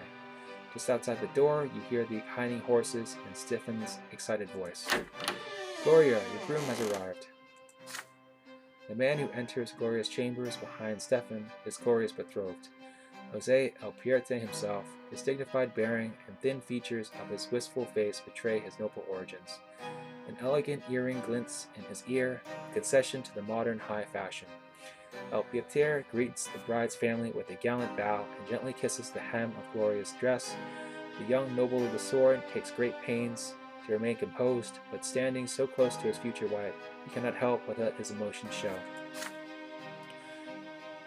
Just outside the door, you hear the hiding horses and Stephen's excited voice. Gloria, your groom has arrived. The man who enters Gloria's chambers behind Stephen is Gloria's betrothed, Jose El Pierte himself. His dignified bearing and thin features of his wistful face betray his noble origins. An elegant earring glints in his ear, a concession to the modern high fashion. El Pierte greets the bride's family with a gallant bow and gently kisses the hem of Gloria's dress. The young noble of the sword takes great pains to remain composed, but standing so close to his future wife, he cannot help but let his emotions show.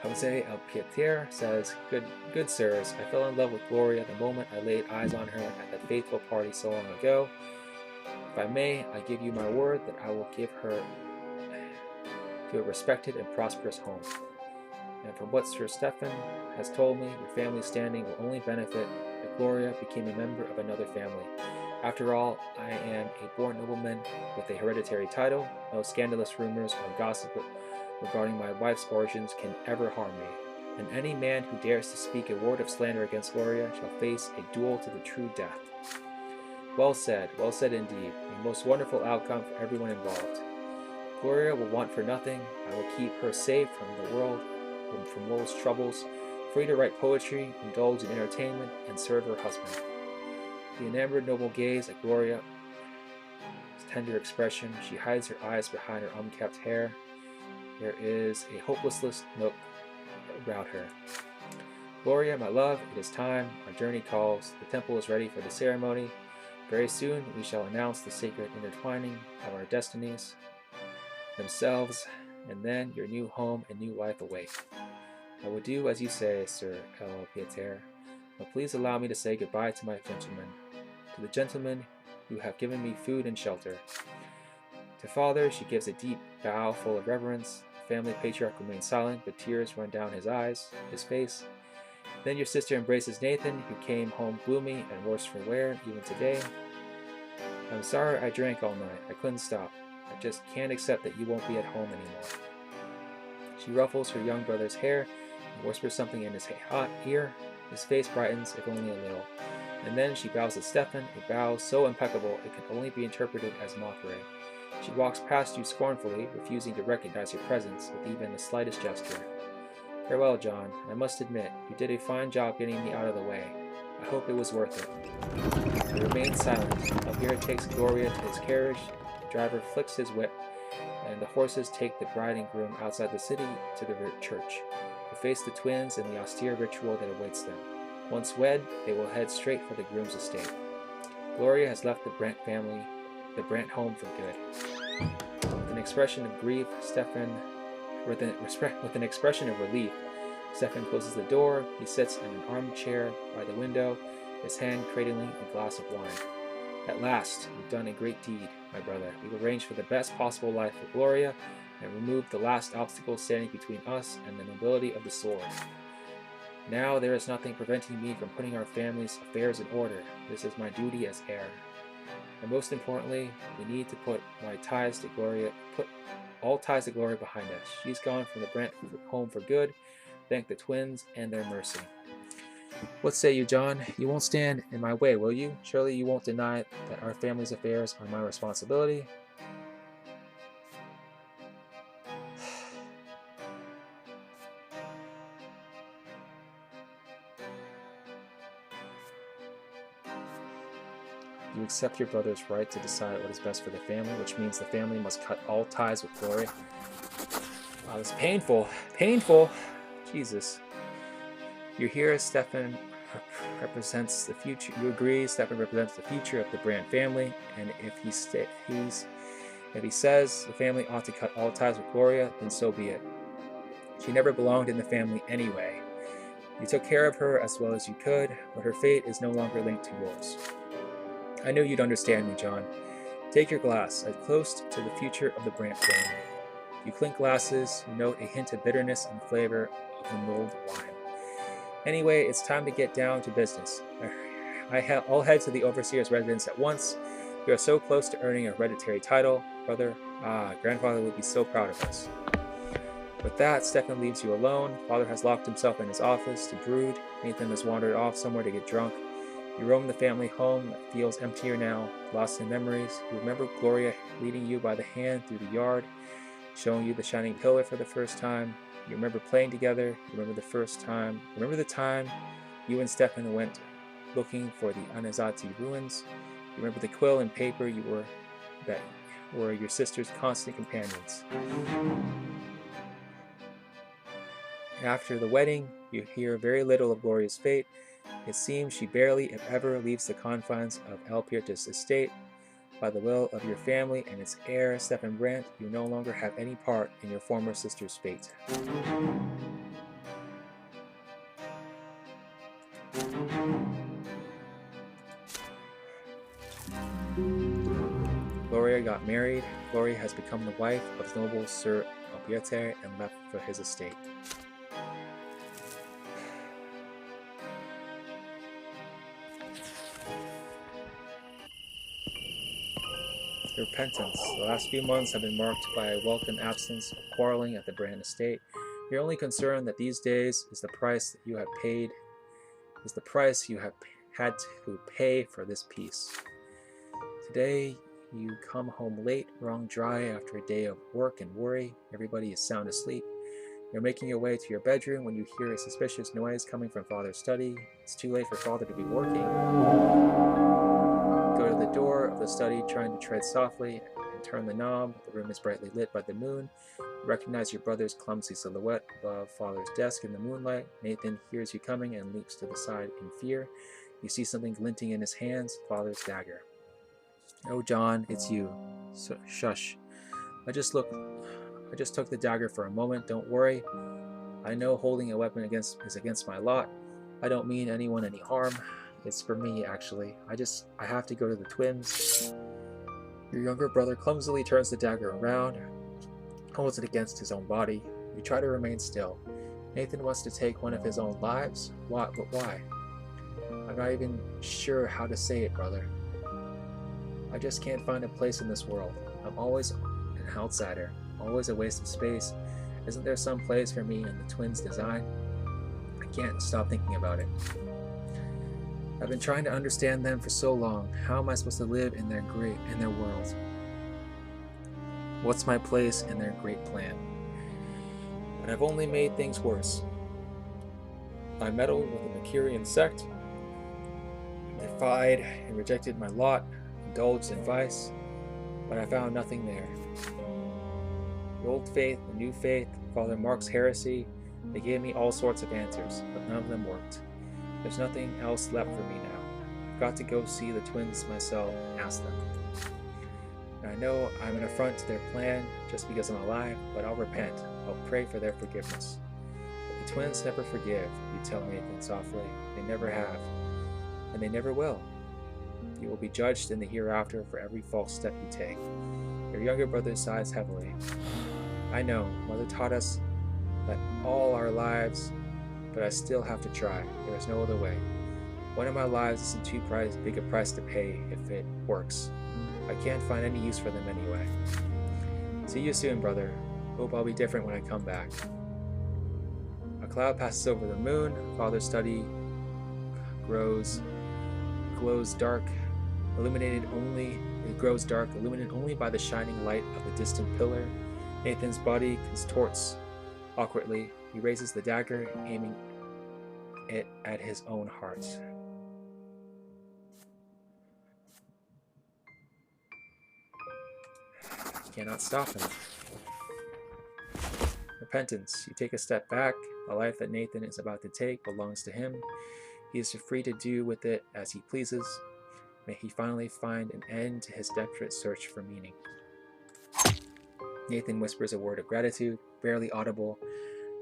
Jose El Pierte says, Good sirs, I fell in love with Gloria the moment I laid eyes on her at that faithful party so long ago. If I may, I give you my word that I will give her to a respected and prosperous home. And from what Sir Stephen has told me, your family's standing will only benefit if Gloria became a member of another family. After all, I am a born nobleman with a hereditary title. No scandalous rumors or gossip regarding my wife's origins can ever harm me. And any man who dares to speak a word of slander against Gloria shall face a duel to the true death. Well said indeed. A most wonderful outcome for everyone involved. Gloria will want for nothing. I will keep her safe from world's troubles, free to write poetry, indulge in entertainment, and serve her husband. The enamored noble gaze at Gloria's tender expression. She hides her eyes behind her unkept hair. There is a hopeless look about her. Gloria, my love, it is time. Our journey calls. The temple is ready for the ceremony. Very soon we shall announce the sacred intertwining of our destinies themselves, and then your new home and new life await. I will do as you say, Sir El Pierte, but please allow me to say goodbye to my gentlemen, to the gentlemen who have given me food and shelter. To Father, she gives a deep bow full of reverence. The family patriarch remains silent, but tears run down his face. Then your sister embraces Nathan, who came home gloomy and worse for wear, even today. I'm sorry I drank all night. I couldn't stop. I just can't accept that you won't be at home anymore. She ruffles her young brother's hair and whispers something in his hot ear. His face brightens, if only a little. And then she bows to Stephen, a bow so impeccable it can only be interpreted as mockery. She walks past you scornfully, refusing to recognize your presence with even the slightest gesture. Farewell, John. I must admit, you did a fine job getting me out of the way. I hope it was worth it. They remain silent. Elvira takes Gloria to his carriage. The driver flicks his whip, and the horses take the bride and groom outside the city to the church, to face the twins and the austere ritual that awaits them. Once wed, they will head straight for the groom's estate. Gloria has left the Brant family, the Brant home for good. With an expression of relief, Stephen closes the door. He sits in an armchair by the window, his hand cradling a glass of wine. At last, you've done a great deed, my brother. We've arranged for the best possible life for Gloria and removed the last obstacle standing between us and the nobility of the sword. Now there is nothing preventing me from putting our family's affairs in order. This is my duty as heir. And most importantly, we need to put all ties to Gloria behind us. She's gone from the Brant home for good. Thank the twins and their mercy. What say you, John? You won't stand in my way, will you? Surely you won't deny that our family's affairs are my responsibility? You accept your brother's right to decide what is best for the family, which means the family must cut all ties with Gloria. Wow, it's painful. Painful. Jesus. You hear Stephen represents the future. You agree Stephen represents the future of the Brant family, and if he says the family ought to cut all ties with Gloria, then so be it. She never belonged in the family anyway. You took care of her as well as you could, but her fate is no longer linked to yours. I knew you'd understand me, John. Take your glass, a toast to the future of the Brante family. You clink glasses, you note a hint of bitterness and flavor of the mulled wine. Anyway, it's time to get down to business. I'll head to the overseer's residence at once. We are so close to earning a hereditary title, brother. Grandfather would be so proud of us. With that, Stefan leaves you alone. Father has locked himself in his office to brood. Nathan has wandered off somewhere to get drunk. You roam the family home that feels emptier now, lost in memories. You remember Gloria leading you by the hand through the yard, showing you the shining pillar for the first time. You remember playing together. You remember the first time. Remember the time you and Stefan went looking for the Anazati ruins. You remember the quill and paper that were your sister's constant companions. After the wedding, you hear very little of Gloria's fate. It seems she barely, if ever, leaves the confines of El Pirta's estate. By the will of your family and its heir, Stefan Brante, you no longer have any part in your former sister's fate. Gloria got married. Gloria has become the wife of noble Sir Alpiete and left for his estate. Repentance. The last few months have been marked by a welcome absence of quarreling at the Brante estate. Your only concern that these days is the price that you have paid, is the price you have had to pay for this peace. Today, you come home late, wrung dry after a day of work and worry. Everybody is sound asleep. You're making your way to your bedroom when you hear a suspicious noise coming from Father's study. It's too late for Father to be working. Go to the door of the study, trying to tread softly and turn the knob. The room is brightly lit by the moon. You recognize your brother's clumsy silhouette above Father's desk in the moonlight. Nathan hears you coming and leaps to the side in fear. You see something glinting in his hands, Father's dagger. Oh, John, it's you. Shush. I just took the dagger for a moment. Don't worry. I know holding a weapon is against my lot. I don't mean anyone any harm. It's for me, actually. I have to go to the twins. Your younger brother clumsily turns the dagger around, holds it against his own body. You try to remain still. Nathan wants to take one of his own lives? But why? I'm not even sure how to say it, brother. I just can't find a place in this world. I'm always an outsider, always a waste of space. Isn't there some place for me in the twins' design? I can't stop thinking about it. I've been trying to understand them for so long. How am I supposed to live in their world? What's my place in their great plan? But I've only made things worse. I meddled with the Mercurian sect, defied and rejected my lot, indulged in vice, but I found nothing there. The old faith, the new faith, Father Mark's heresy, they gave me all sorts of answers, but none of them worked. There's nothing else left for me now. I've got to go see the twins myself and ask them. And I know I'm an affront to their plan just because I'm alive, but I'll repent. I'll pray for their forgiveness. But the twins never forgive, you tell Nathan softly. They never have, and they never will. You will be judged in the hereafter for every false step you take. Your younger brother sighs heavily. I know, Mother taught us that all our lives, but I still have to try. There is no other way. One of my lives isn't too big a price to pay if it works. I can't find any use for them anyway. See you soon, brother. Hope I'll be different when I come back. A cloud passes over the moon. Father's study grows dark, illuminated only by the shining light of the distant pillar. Nathan's body contorts awkwardly. He raises the dagger, aiming it at his own heart. You cannot stop him. Repentance. You take a step back. The life that Nathan is about to take belongs to him. He is free to do with it as he pleases. May he finally find an end to his desperate search for meaning. Nathan whispers a word of gratitude, barely audible.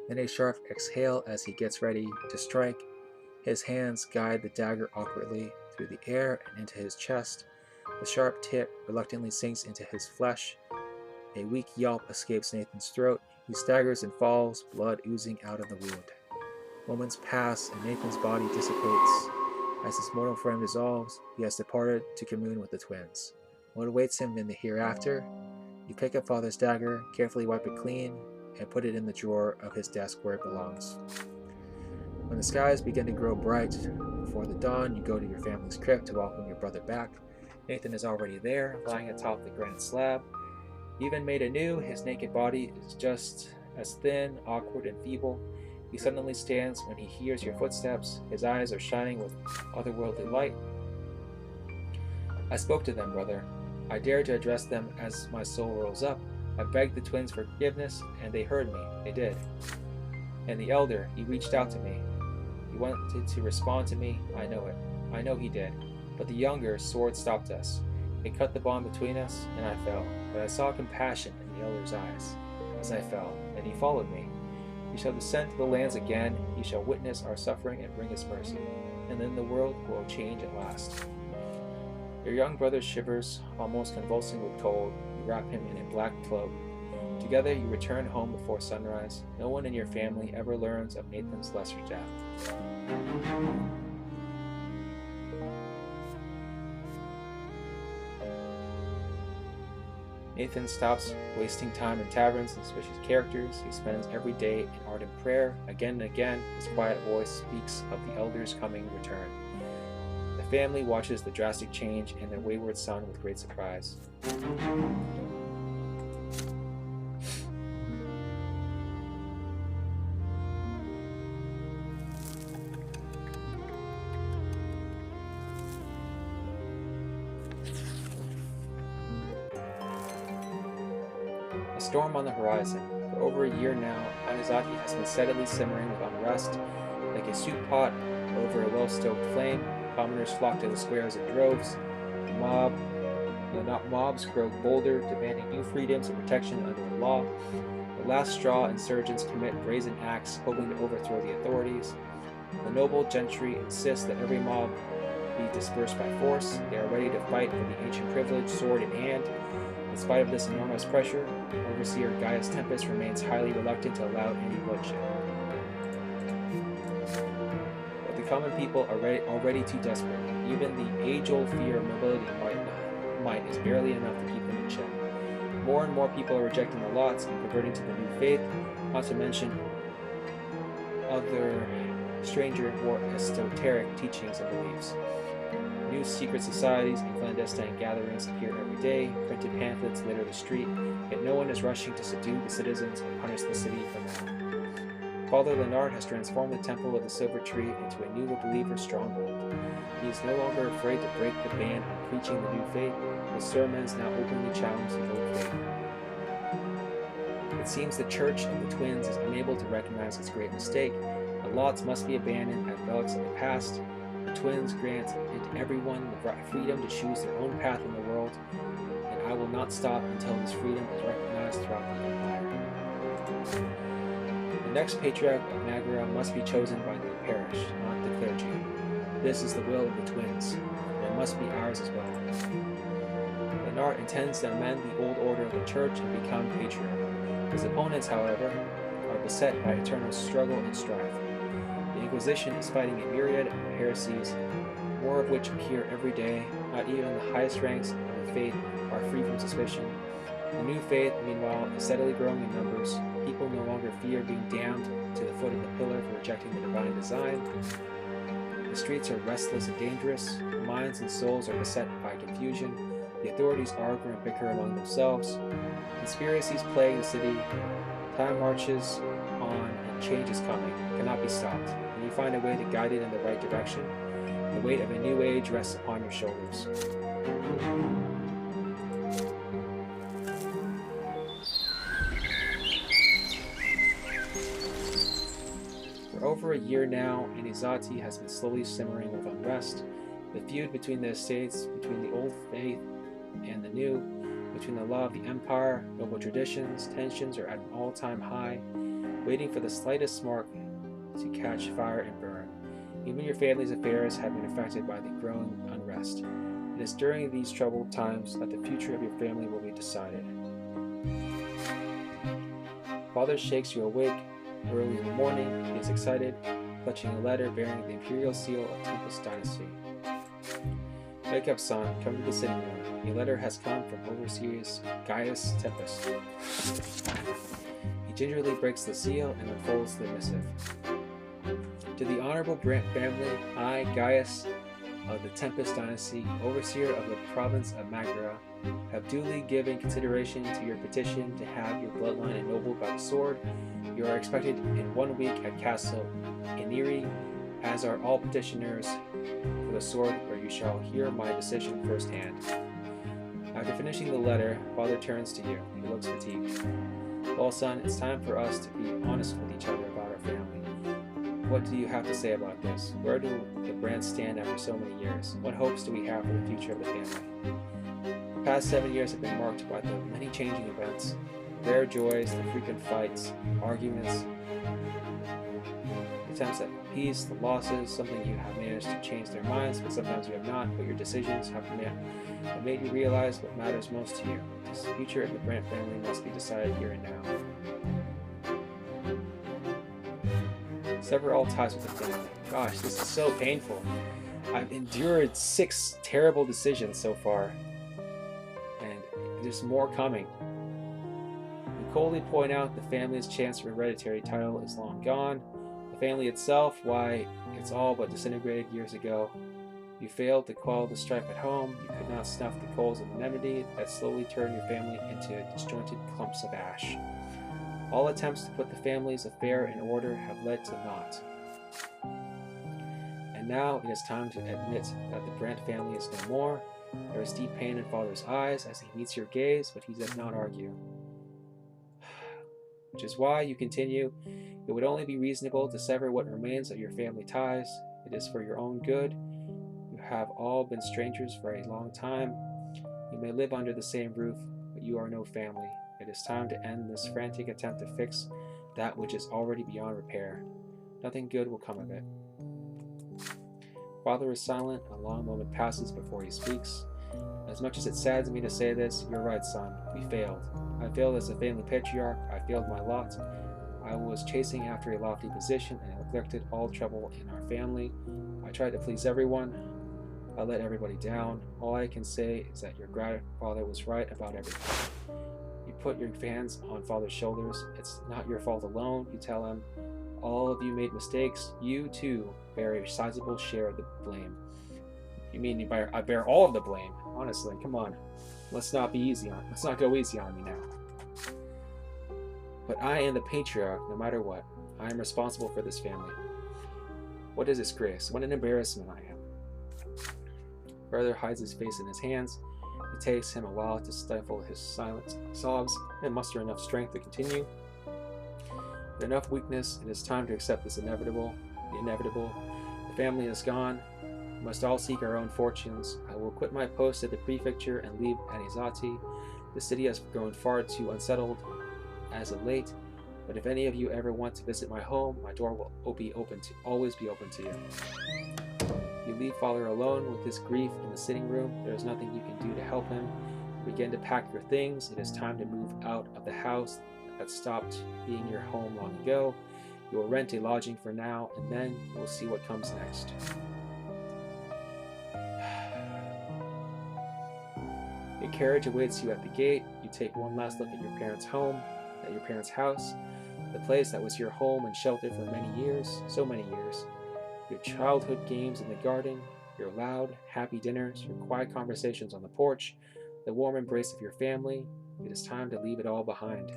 Then a sharp exhale as he gets ready to strike. His hands guide the dagger awkwardly through the air and into his chest. The sharp tip reluctantly sinks into his flesh. A weak yelp escapes Nathan's throat. He staggers and falls, blood oozing out of the wound. Moments pass and Nathan's body dissipates. As his mortal frame dissolves, he has departed to commune with the twins. What awaits him in the hereafter? You pick up Father's dagger, carefully wipe it clean, and put it in the drawer of his desk where it belongs. When the skies begin to grow bright, before the dawn, you go to your family's crypt to welcome your brother back. Nathan is already there, lying atop the granite slab. Even made anew, his naked body is just as thin, awkward, and feeble. He suddenly stands when he hears your footsteps. His eyes are shining with otherworldly light. I spoke to them, brother. I dared to address them as my soul rose up. I begged the twins for forgiveness, and they heard me. They did. And the elder, he reached out to me. He wanted to respond to me. I know it. I know he did. But the younger sword stopped us. It cut the bond between us, and I fell. But I saw compassion in the elder's eyes as I fell, and he followed me. He shall descend to the lands again. He shall witness our suffering and bring his mercy. And then the world will change at last. Your young brother shivers, almost convulsing with cold. You wrap him in a black cloak. Together you return home before sunrise. No one in your family ever learns of Nathan's lesser death. Nathan stops wasting time in taverns and switches characters. He spends every day in ardent prayer. Again and again, his quiet voice speaks of the elder's coming return. The family watches the drastic change in their wayward son with great surprise. A storm on the horizon. For over a year now, Anizaki has been steadily simmering with unrest. Like a soup pot over a well-stoked flame, commoners flock to the squares in droves. Mobs grow bolder, demanding new freedoms and protection under the law. The last straw insurgents commit brazen acts, hoping to overthrow the authorities. The noble gentry insist that every mob be dispersed by force. They are ready to fight for the ancient privilege, sword in hand. In spite of this enormous pressure, Overseer Gaius Tempest remains highly reluctant to allow any bloodshed. But the common people are already too desperate. Even the age-old fear of nobility might is barely enough to keep them in check. More and more people are rejecting the lots and converting to the new faith, not to mention other stranger or esoteric teachings and beliefs. New secret societies and clandestine gatherings appear every day. Printed pamphlets litter the street, yet no one is rushing to subdue the citizens or punish the city for now. Father Leonard has transformed the Temple of the Silver Tree into a new believer stronghold. He is no longer afraid to break the ban on preaching the new faith. His sermons now openly challenge the old faith. It seems the Church of the Twins is unable to recognize its great mistake. The lots must be abandoned as relics of the past. The Twins grant everyone the freedom to choose their own path in the world, and I will not stop until this freedom is recognized throughout the Empire. The next patriarch of Nagara must be chosen by the parish, not the clergy. This is the will of the Twins, and it must be ours as well. Leonard intends to amend the old order of the Church and become patriarch. His opponents, however, are beset by eternal struggle and strife. The Inquisition is fighting a myriad of heresies, more of which appear every day. Not even the highest ranks of the faith are free from suspicion. The new faith, meanwhile, is steadily growing in numbers. People no longer fear being damned to the foot of the pillar for rejecting the divine design. The streets are restless and dangerous. Minds and souls are beset by confusion. The authorities argue and bicker among themselves. Conspiracies plague the city. Time marches on and change is coming. It cannot be stopped. When you find a way to guide it in the right direction, the weight of a new age rests upon your shoulders. For over a year now, Anizati has been slowly simmering with unrest. The feud between the estates, between the old faith and the new, between the law of the empire, noble traditions, tensions are at an all-time high. waiting for the slightest spark to catch fire and burn. Even your family's affairs have been affected by the growing unrest. It is during these troubled times that the future of your family will be decided. Father shakes you awake early in the morning. He is excited, clutching a letter bearing the imperial seal of Tempest Dynasty. Wake up, son. Come to the sitting room. A letter has come from Overseer Gaius Tempest. He gingerly breaks the seal and unfolds the missive. To the Honorable Brant family, I, Gaius of the Tempest Dynasty, Overseer of the province of Magara, have duly given consideration to your petition to have your bloodline ennobled by the sword. You are expected in 1 week at Castle Iniri, as are all petitioners for the sword, where you shall hear my decision firsthand. After finishing the letter, Father turns to you. He looks fatigued. Well, son, it's time for us to be honest with each other about our family. What do you have to say about this? Where do the Brants stand after so many years? What hopes do we have for the future of the family? The past 7 years have been marked by the many changing events, the rare joys, the frequent fights, arguments, attempts at peace, the losses, something you have managed to change their minds, but sometimes you have not, but your decisions have made you realize what matters most to you. The future of the Brant family must be decided here and now. Sever all ties with the family. Gosh, this is so painful. I've endured 6 terrible decisions so far, and there's more coming. You coldly point out the family's chance for hereditary title is long gone. The family itself, why, it's all but disintegrated years ago. You failed to quell the strife at home. You could not snuff the coals of enmity that slowly turned your family into disjointed clumps of ash. All attempts to put the family's affair in order have led to naught. And now it is time to admit that the Brant family is no more. There is deep pain in Father's eyes as he meets your gaze, but he does not argue. Which is why you continue. It would only be reasonable to sever what remains of your family ties. It is for your own good. You have all been strangers for a long time. You may live under the same roof, but you are no family. It is time to end this frantic attempt to fix that which is already beyond repair. Nothing good will come of it. Father is silent. A long moment passes before he speaks. As much as it saddens me to say this, you're right, son. We failed. I failed as a family patriarch. I failed my lot. I was chasing after a lofty position and neglected all trouble in our family. I tried to please everyone. I let everybody down. All I can say is that your grandfather was right about everything. You put your hands on Father's shoulders. It's not your fault alone. You tell him, all of you made mistakes. You, too, bear a sizable share of the blame. You mean I bear all of the blame? Honestly, come on. Let's not go easy on me now. But I am the patriarch, no matter what. I am responsible for this family. What a disgrace. What an embarrassment I am. Brother hides his face in his hands. It takes him a while to stifle his silent sobs and muster enough strength to continue. With enough weakness, it is time to accept the inevitable. The family is gone. We must all seek our own fortunes. I will quit my post at the prefecture and leave Anizati. The city has grown far too unsettled as of late, but if any of you ever want to visit my home, my door will always be open to you. You leave Father alone with his grief in the sitting room. There is nothing you can do to help him. You begin to pack your things. It is time to move out of the house that stopped being your home long ago. You will rent a lodging for now, and then you will see what comes next. A carriage awaits you at the gate. You take one last look at your parents' home, at your parents' house, the place that was your home and shelter for many years, so many years. Your childhood games in the garden, your loud, happy dinners, your quiet conversations on the porch, the warm embrace of your family. It is time to leave it all behind.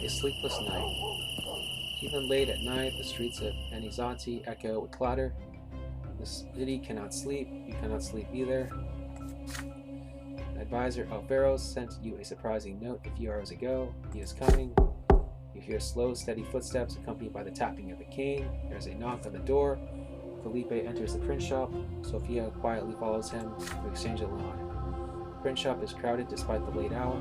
A sleepless night. Even late at night, the streets of Anizati echo with clatter. The city cannot sleep. You cannot sleep either. advisor Alvaro sent you a surprising note a few hours ago. He is coming. You hear slow, steady footsteps accompanied by the tapping of a cane. There's a knock on the door. Felipe enters the print shop. Sofia quietly follows him to exchange a nod. The print shop is crowded despite the late hour.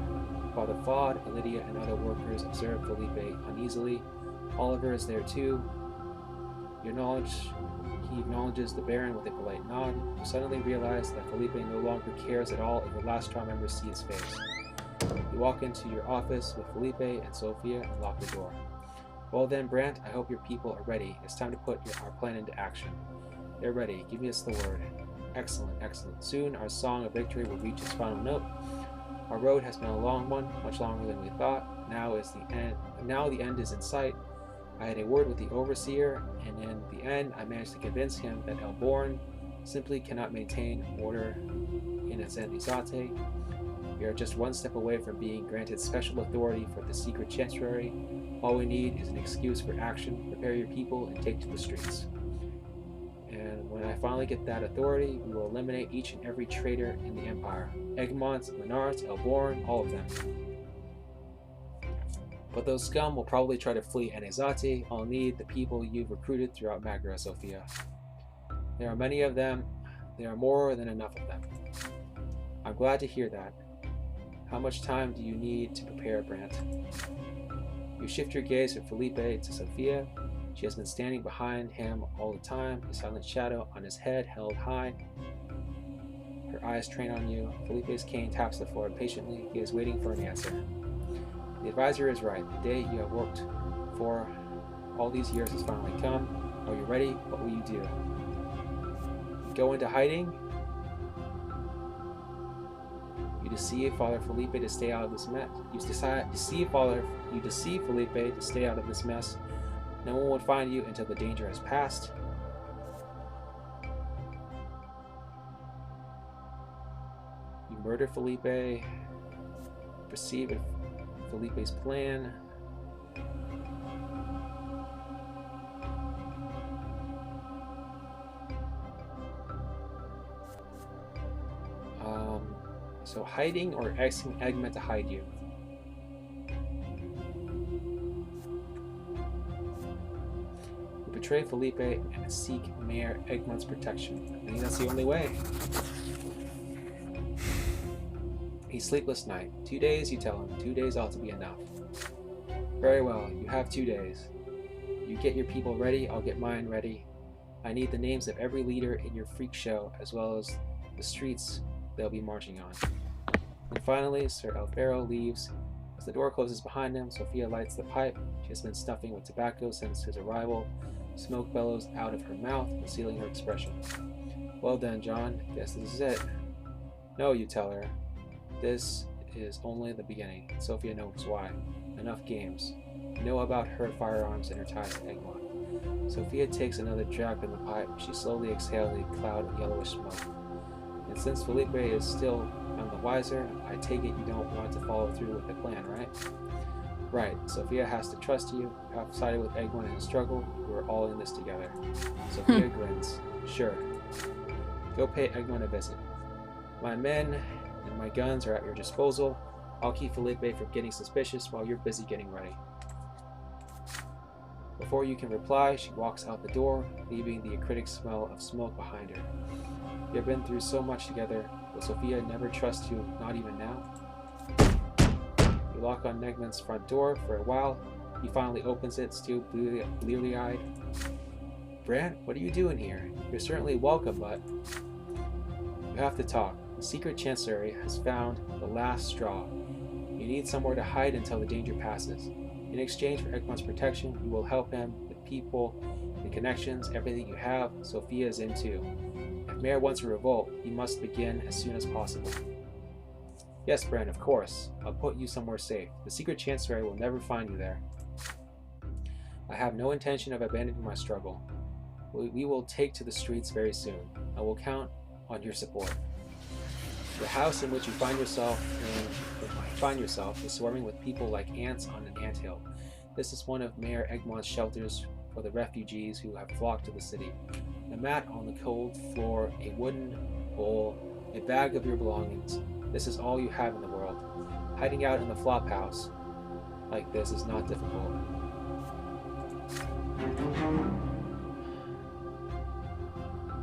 Father Claude, Lydia, and other workers observe Felipe uneasily. Oliver is there too. He acknowledges the Baron with a polite nod. You suddenly realize that Felipe no longer cares at all if your last trial members see his face. You walk into your office with Felipe and Sofia and lock the door. Well then, Brant, I hope your people are ready. It's time to put our plan into action. They're ready. Give us the word. Excellent, excellent. Soon our song of victory will reach its final note. Our road has been a long one, much longer than we thought. Now the end is in sight. I had a word with the overseer, and in the end I managed to convince him that Elborn simply cannot maintain order in Zanizate. We are just one step away from being granted special authority for the secret chancellery. All we need is an excuse for action. Prepare your people and take to the streets. And when I finally get that authority, we will eliminate each and every traitor in the Empire. Egmont, Menards, Elborn, all of them. But those scum will probably try to flee Anezati. I'll need the people you've recruited throughout Magra, Sofia. There are many of them. There are more than enough of them. I'm glad to hear that. How much time do you need to prepare, Brant? You shift your gaze from Felipe to Sofia. She has been standing behind him all the time, a silent shadow on his head held high. Her eyes train on you. Felipe's cane taps the floor impatiently. He is waiting for an answer. The advisor is right. The day you have worked for all these years has finally come. Are you ready? What will you do? Go into hiding? You deceive Father Felipe to stay out of this mess. You deceive Felipe to stay out of this mess. No one would find you until the danger has passed. You murder Felipe. Proceed with Felipe's plan. So hiding or asking Egmont to hide you? You betray Felipe and seek Mayor Egmont's protection. I think that's the only way. A sleepless night. 2 days, you tell him. 2 days ought to be enough. Very well, you have 2 days. You get your people ready, I'll get mine ready. I need the names of every leader in your freak show, as well as the streets they'll be marching on. And finally, Sir Alvaro leaves. As the door closes behind him, Sofia lights the pipe. She has been stuffing with tobacco since his arrival. Smoke bellows out of her mouth, concealing her expression. Well then, John, guess this is it. No, you tell her. This is only the beginning. Sofia knows why. Enough games. You know about her firearms and her ties to Egmont. Sofia takes another drag from the pipe. She slowly exhales a cloud of yellowish smoke. And since Felipe is still none the wiser, I take it you don't want to follow through with the plan, right? Right. Sofia has to trust you. You have sided with Egmont in a struggle. We're all in this together. Sofia grins. Sure. Go pay Egmont a visit. My men and my guns are at your disposal. I'll keep Felipe from getting suspicious while you're busy getting ready. Before you can reply, she walks out the door, leaving the acritic smell of smoke behind her. You have been through so much together. Will Sofia never trust you, not even now? You lock on Egmont's front door for a while. He finally opens it, still bleary-eyed. Brant, what are you doing here? You're certainly welcome, but... You have to talk. The secret chancellery has found the last straw. You need somewhere to hide until the danger passes. In exchange for Egmont's protection, you will help him with people, the connections, everything you have. Sofia is in too. If Mayor wants a revolt, he must begin as soon as possible. Yes, Brant, of course. I'll put you somewhere safe. The secret chancellery will never find you there. I have no intention of abandoning my struggle. We will take to the streets very soon. I will count on your support. The house in which you find yourself is swarming with people like ants on an anthill. This is one of Mayor Egmont's shelters for the refugees who have flocked to the city. A mat on the cold floor, a wooden bowl, a bag of your belongings. This is all you have in the world. Hiding out in the flop house like this is not difficult.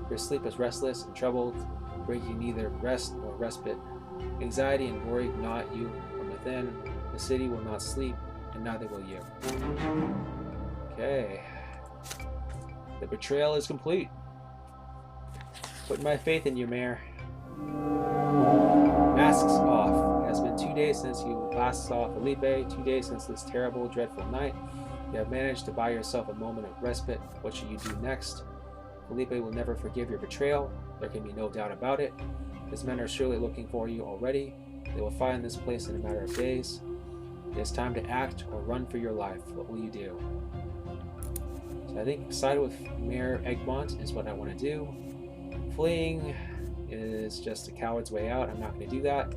Your sleep is restless and troubled, bringing neither rest nor respite. Anxiety and worry gnaw you from within. The city will not sleep, and neither will you. Okay. The betrayal is complete. Put my faith in you, Mayor. Masks off. It has been 2 days since you last saw Felipe, 2 days since this terrible, dreadful night. You have managed to buy yourself a moment of respite. What should you do next? Felipe will never forgive your betrayal. There can be no doubt about it. His men are surely looking for you already. They will find this place in a matter of days. It is time to act or run for your life. What will you do? So I think side with Mayor Egmont is what I want to do. Fleeing is just a coward's way out. I'm not going to do that.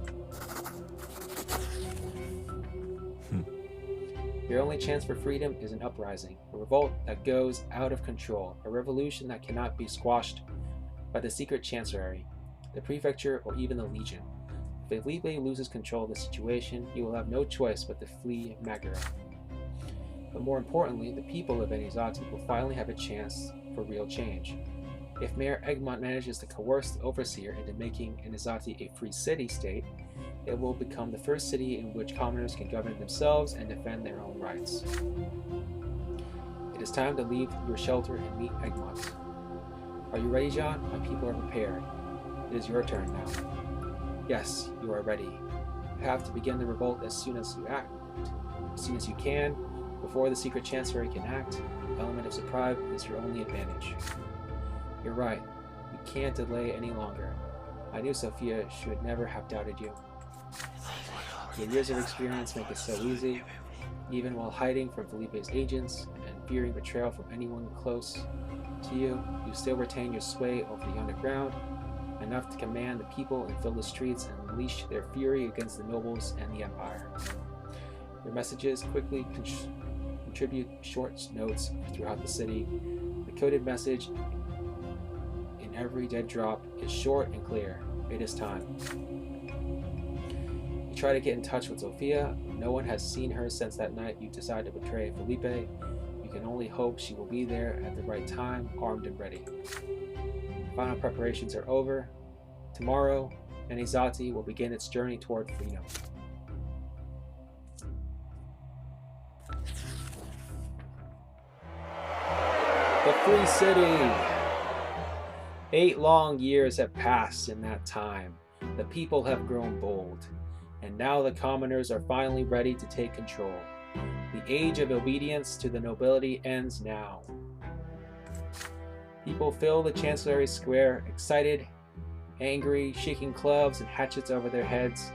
Your only chance for freedom is an uprising, a revolt that goes out of control, a revolution that cannot be squashed by the secret chancellery, the prefecture, or even the legion. If Felipe loses control of the situation, he will have no choice but to flee Magara. But more importantly, the people of Enizati will finally have a chance for real change. If Mayor Egmont manages to coerce the overseer into making Enizati a free city-state, it will become the first city in which commoners can govern themselves and defend their own rights. It is time to leave your shelter and meet Egmont. Are you ready, John? My people are prepared. It is your turn now. Yes, you are ready. You have to begin the revolt as soon as you can, before the secret chancellery can act. The element of surprise is your only advantage. You're right. You can't delay any longer. I knew Sophia should never have doubted you. Your years of experience make it so easy. Even while hiding from Felipe's agents and fearing betrayal from anyone close to you, you still retain your sway over the underground, enough to command the people and fill the streets and unleash their fury against the nobles and the empire. Your messages quickly contribute short notes throughout the city. The coded message in every dead drop is short and clear. It is time. You try to get in touch with Sophia. No one has seen her since that night you decided to betray Felipe. You can only hope she will be there at the right time, armed and ready. Final preparations are over. Tomorrow, Enizati will begin its journey toward freedom. The Free City! 8 long years have passed in that time. The people have grown bold, and now the commoners are finally ready to take control. The age of obedience to the nobility ends now. People fill the Chancellery Square, excited, angry, shaking clubs and hatchets over their heads.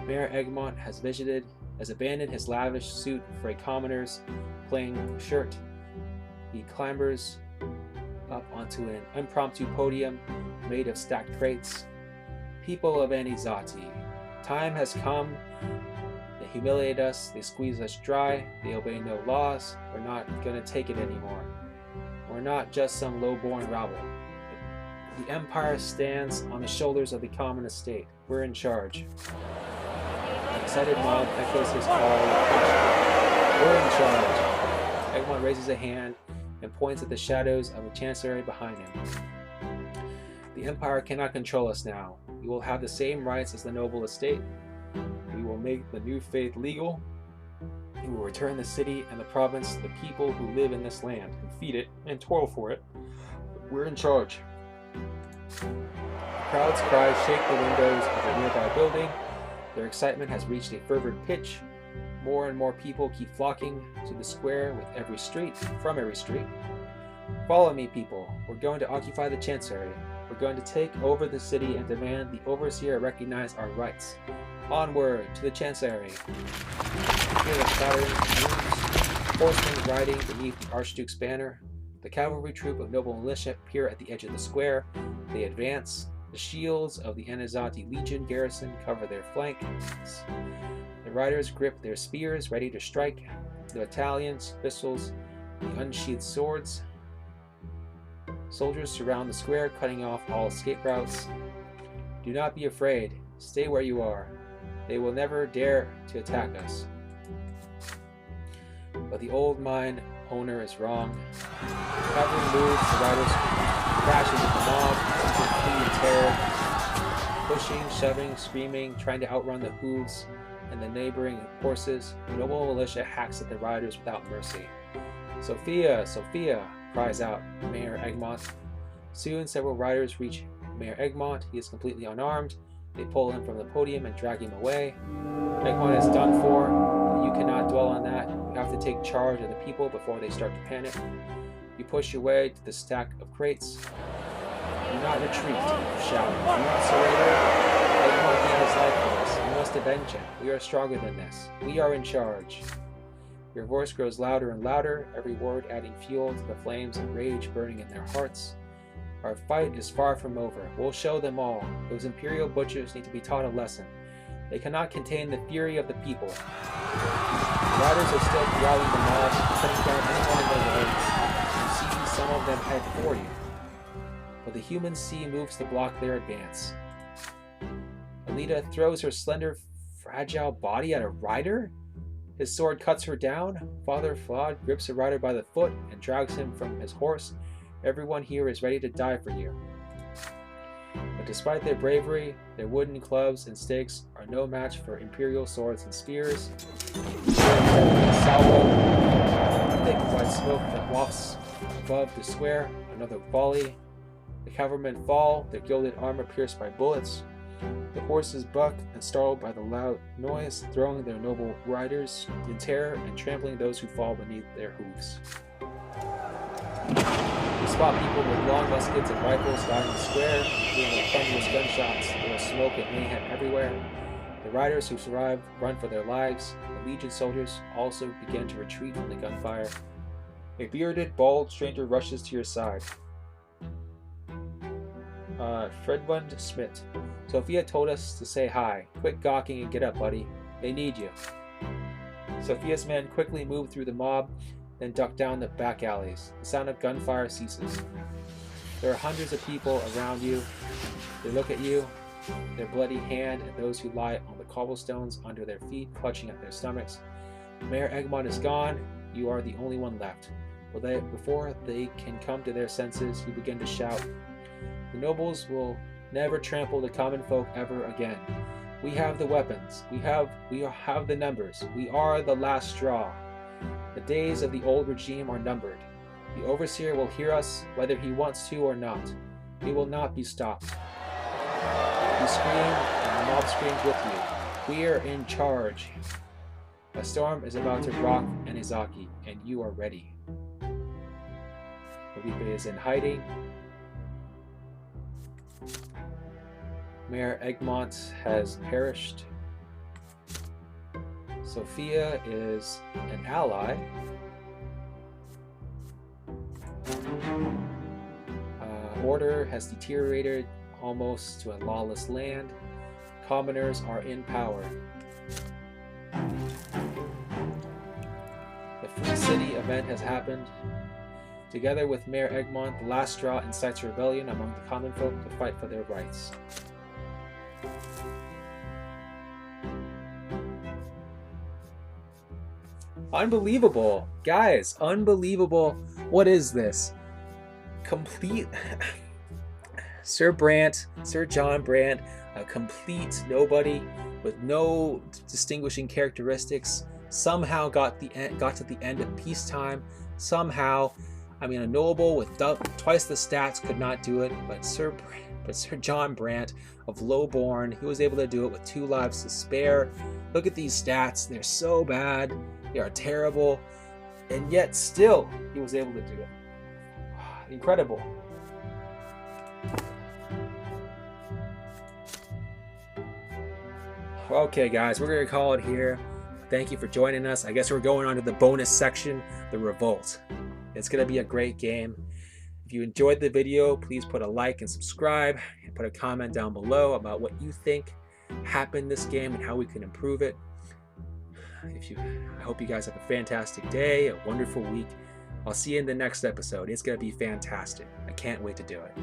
Mayor Egmont has abandoned his lavish suit for a commoner's plain shirt. He clambers up onto an impromptu podium made of stacked crates. People of Enizati, time has come. They humiliate us, they squeeze us dry, they obey no laws. We're not gonna take it anymore. We're not just some low-born rabble. The empire stands on the shoulders of the common estate. We're in charge. An excited mob echoes his call with passion. We're in charge. Egmont raises a hand and points at the shadows of the chancellery behind him. The empire cannot control us now. We will have the same rights as the noble estate. We will make the new faith legal. We will return the city and the province to the people who live in this land and feed it and toil for it. We're in charge. The crowd's cries shake the windows of a nearby building. Their excitement has reached a fervent pitch. More and more people keep flocking to the square from every street. Follow me, people. We're going to occupy the chancellery. We're going to take over the city and demand the overseer recognize our rights. Onward to the chancellery. Hear the clattering booms, horsemen riding beneath the Archduke's banner. The cavalry troop of noble militia appear at the edge of the square. They advance. The shields of the Enizati Legion garrison cover their flanks. The riders grip their spears, ready to strike. The battalions, pistols, the unsheathed swords. Soldiers surround the square, cutting off all escape routes. Do not be afraid. Stay where you are. They will never dare to attack us. But the old mine owner is wrong. The cavalry moves, the riders crash into the mob, people flee in terror, pushing, shoving, screaming, trying to outrun the hooves and the neighboring horses. The noble militia hacks at the riders without mercy. Sophia, Sophia, cries out Mayor Egmont. Soon several riders reach Mayor Egmont. He is completely unarmed. They pull him from the podium and drag him away. Egmont is done for, but you cannot dwell on that. You have to take charge of the people before they start to panic. You push your way to the stack of crates. Do not retreat, shout. Do not surrender. Egmont gave his life for us. We must avenge him. We are stronger than this. We are in charge. Your voice grows louder and louder, every word adding fuel to the flames of rage burning in their hearts. Our fight is far from over. We'll show them all. Those imperial butchers need to be taught a lesson. They cannot contain the fury of the people. The riders are still corralling the mob, cutting down anyone in their way. You see some of them head for you. But the human sea moves to block their advance. Alita throws her slender, fragile body at a rider. His sword cuts her down. Father Flawed grips a rider by the foot and drags him from his horse. Everyone here is ready to die for you. But despite their bravery, their wooden clubs and stakes are no match for imperial swords and spears. Salvo, thick white smoke that wafts above the square. Another volley. The cavalrymen fall, their gilded armor pierced by bullets. The horses buck and startled by the loud noise, throwing their noble riders in terror and trampling those who fall beneath their hooves. You spot people with long muskets and rifles lying in the square, hearing thunderous gunshots. There is smoke and mayhem everywhere. The riders who survive run for their lives. The Legion soldiers also begin to retreat from the gunfire. A bearded, bald stranger rushes to your side. Fredmund Schmidt. Sophia told us to say hi. Quit gawking and get up, buddy. They need you. Sophia's men quickly move through the mob, then duck down the back alleys. The sound of gunfire ceases. There are hundreds of people around you. They look at you, their bloody hand, and those who lie on the cobblestones under their feet, clutching at their stomachs. Mayor Egmont is gone. You are the only one left. Before they can come to their senses, you begin to shout. The nobles will never trample the common folk ever again. We have the weapons. We have the numbers. We are the last straw. The days of the old regime are numbered. The overseer will hear us whether he wants to or not. We will not be stopped. You scream and the mob screams with you. We are in charge. A storm is about to rock Anizaki, and you are ready. Felipe is in hiding. Mayor Egmont has perished. Sophia is an ally. Order has deteriorated almost to a lawless land. Commoners are in power. The Free City event has happened. Together with Mayor Egmont, the last straw incites rebellion among the common folk to fight for their rights. Unbelievable. Guys, unbelievable. What is this? Complete... Sir John Brant, a complete nobody with no distinguishing characteristics, somehow got to the end of peacetime. Somehow, I mean, a noble with twice the stats could not do it, but Sir John Brant of Lowborn, he was able to do it with 2 lives to spare. Look at these stats. They're so bad. They are terrible. And yet still, he was able to do it. Incredible. Okay, guys, we're going to call it here. Thank you for joining us. I guess we're going on to the bonus section, the Revolt. It's going to be a great game. If you enjoyed the video, please put a like and subscribe, and put a comment down below about what you think happened this game and how we can improve it. I hope you guys have a fantastic day, a wonderful week. I'll see you in the next episode. It's going to be fantastic. I can't wait to do it.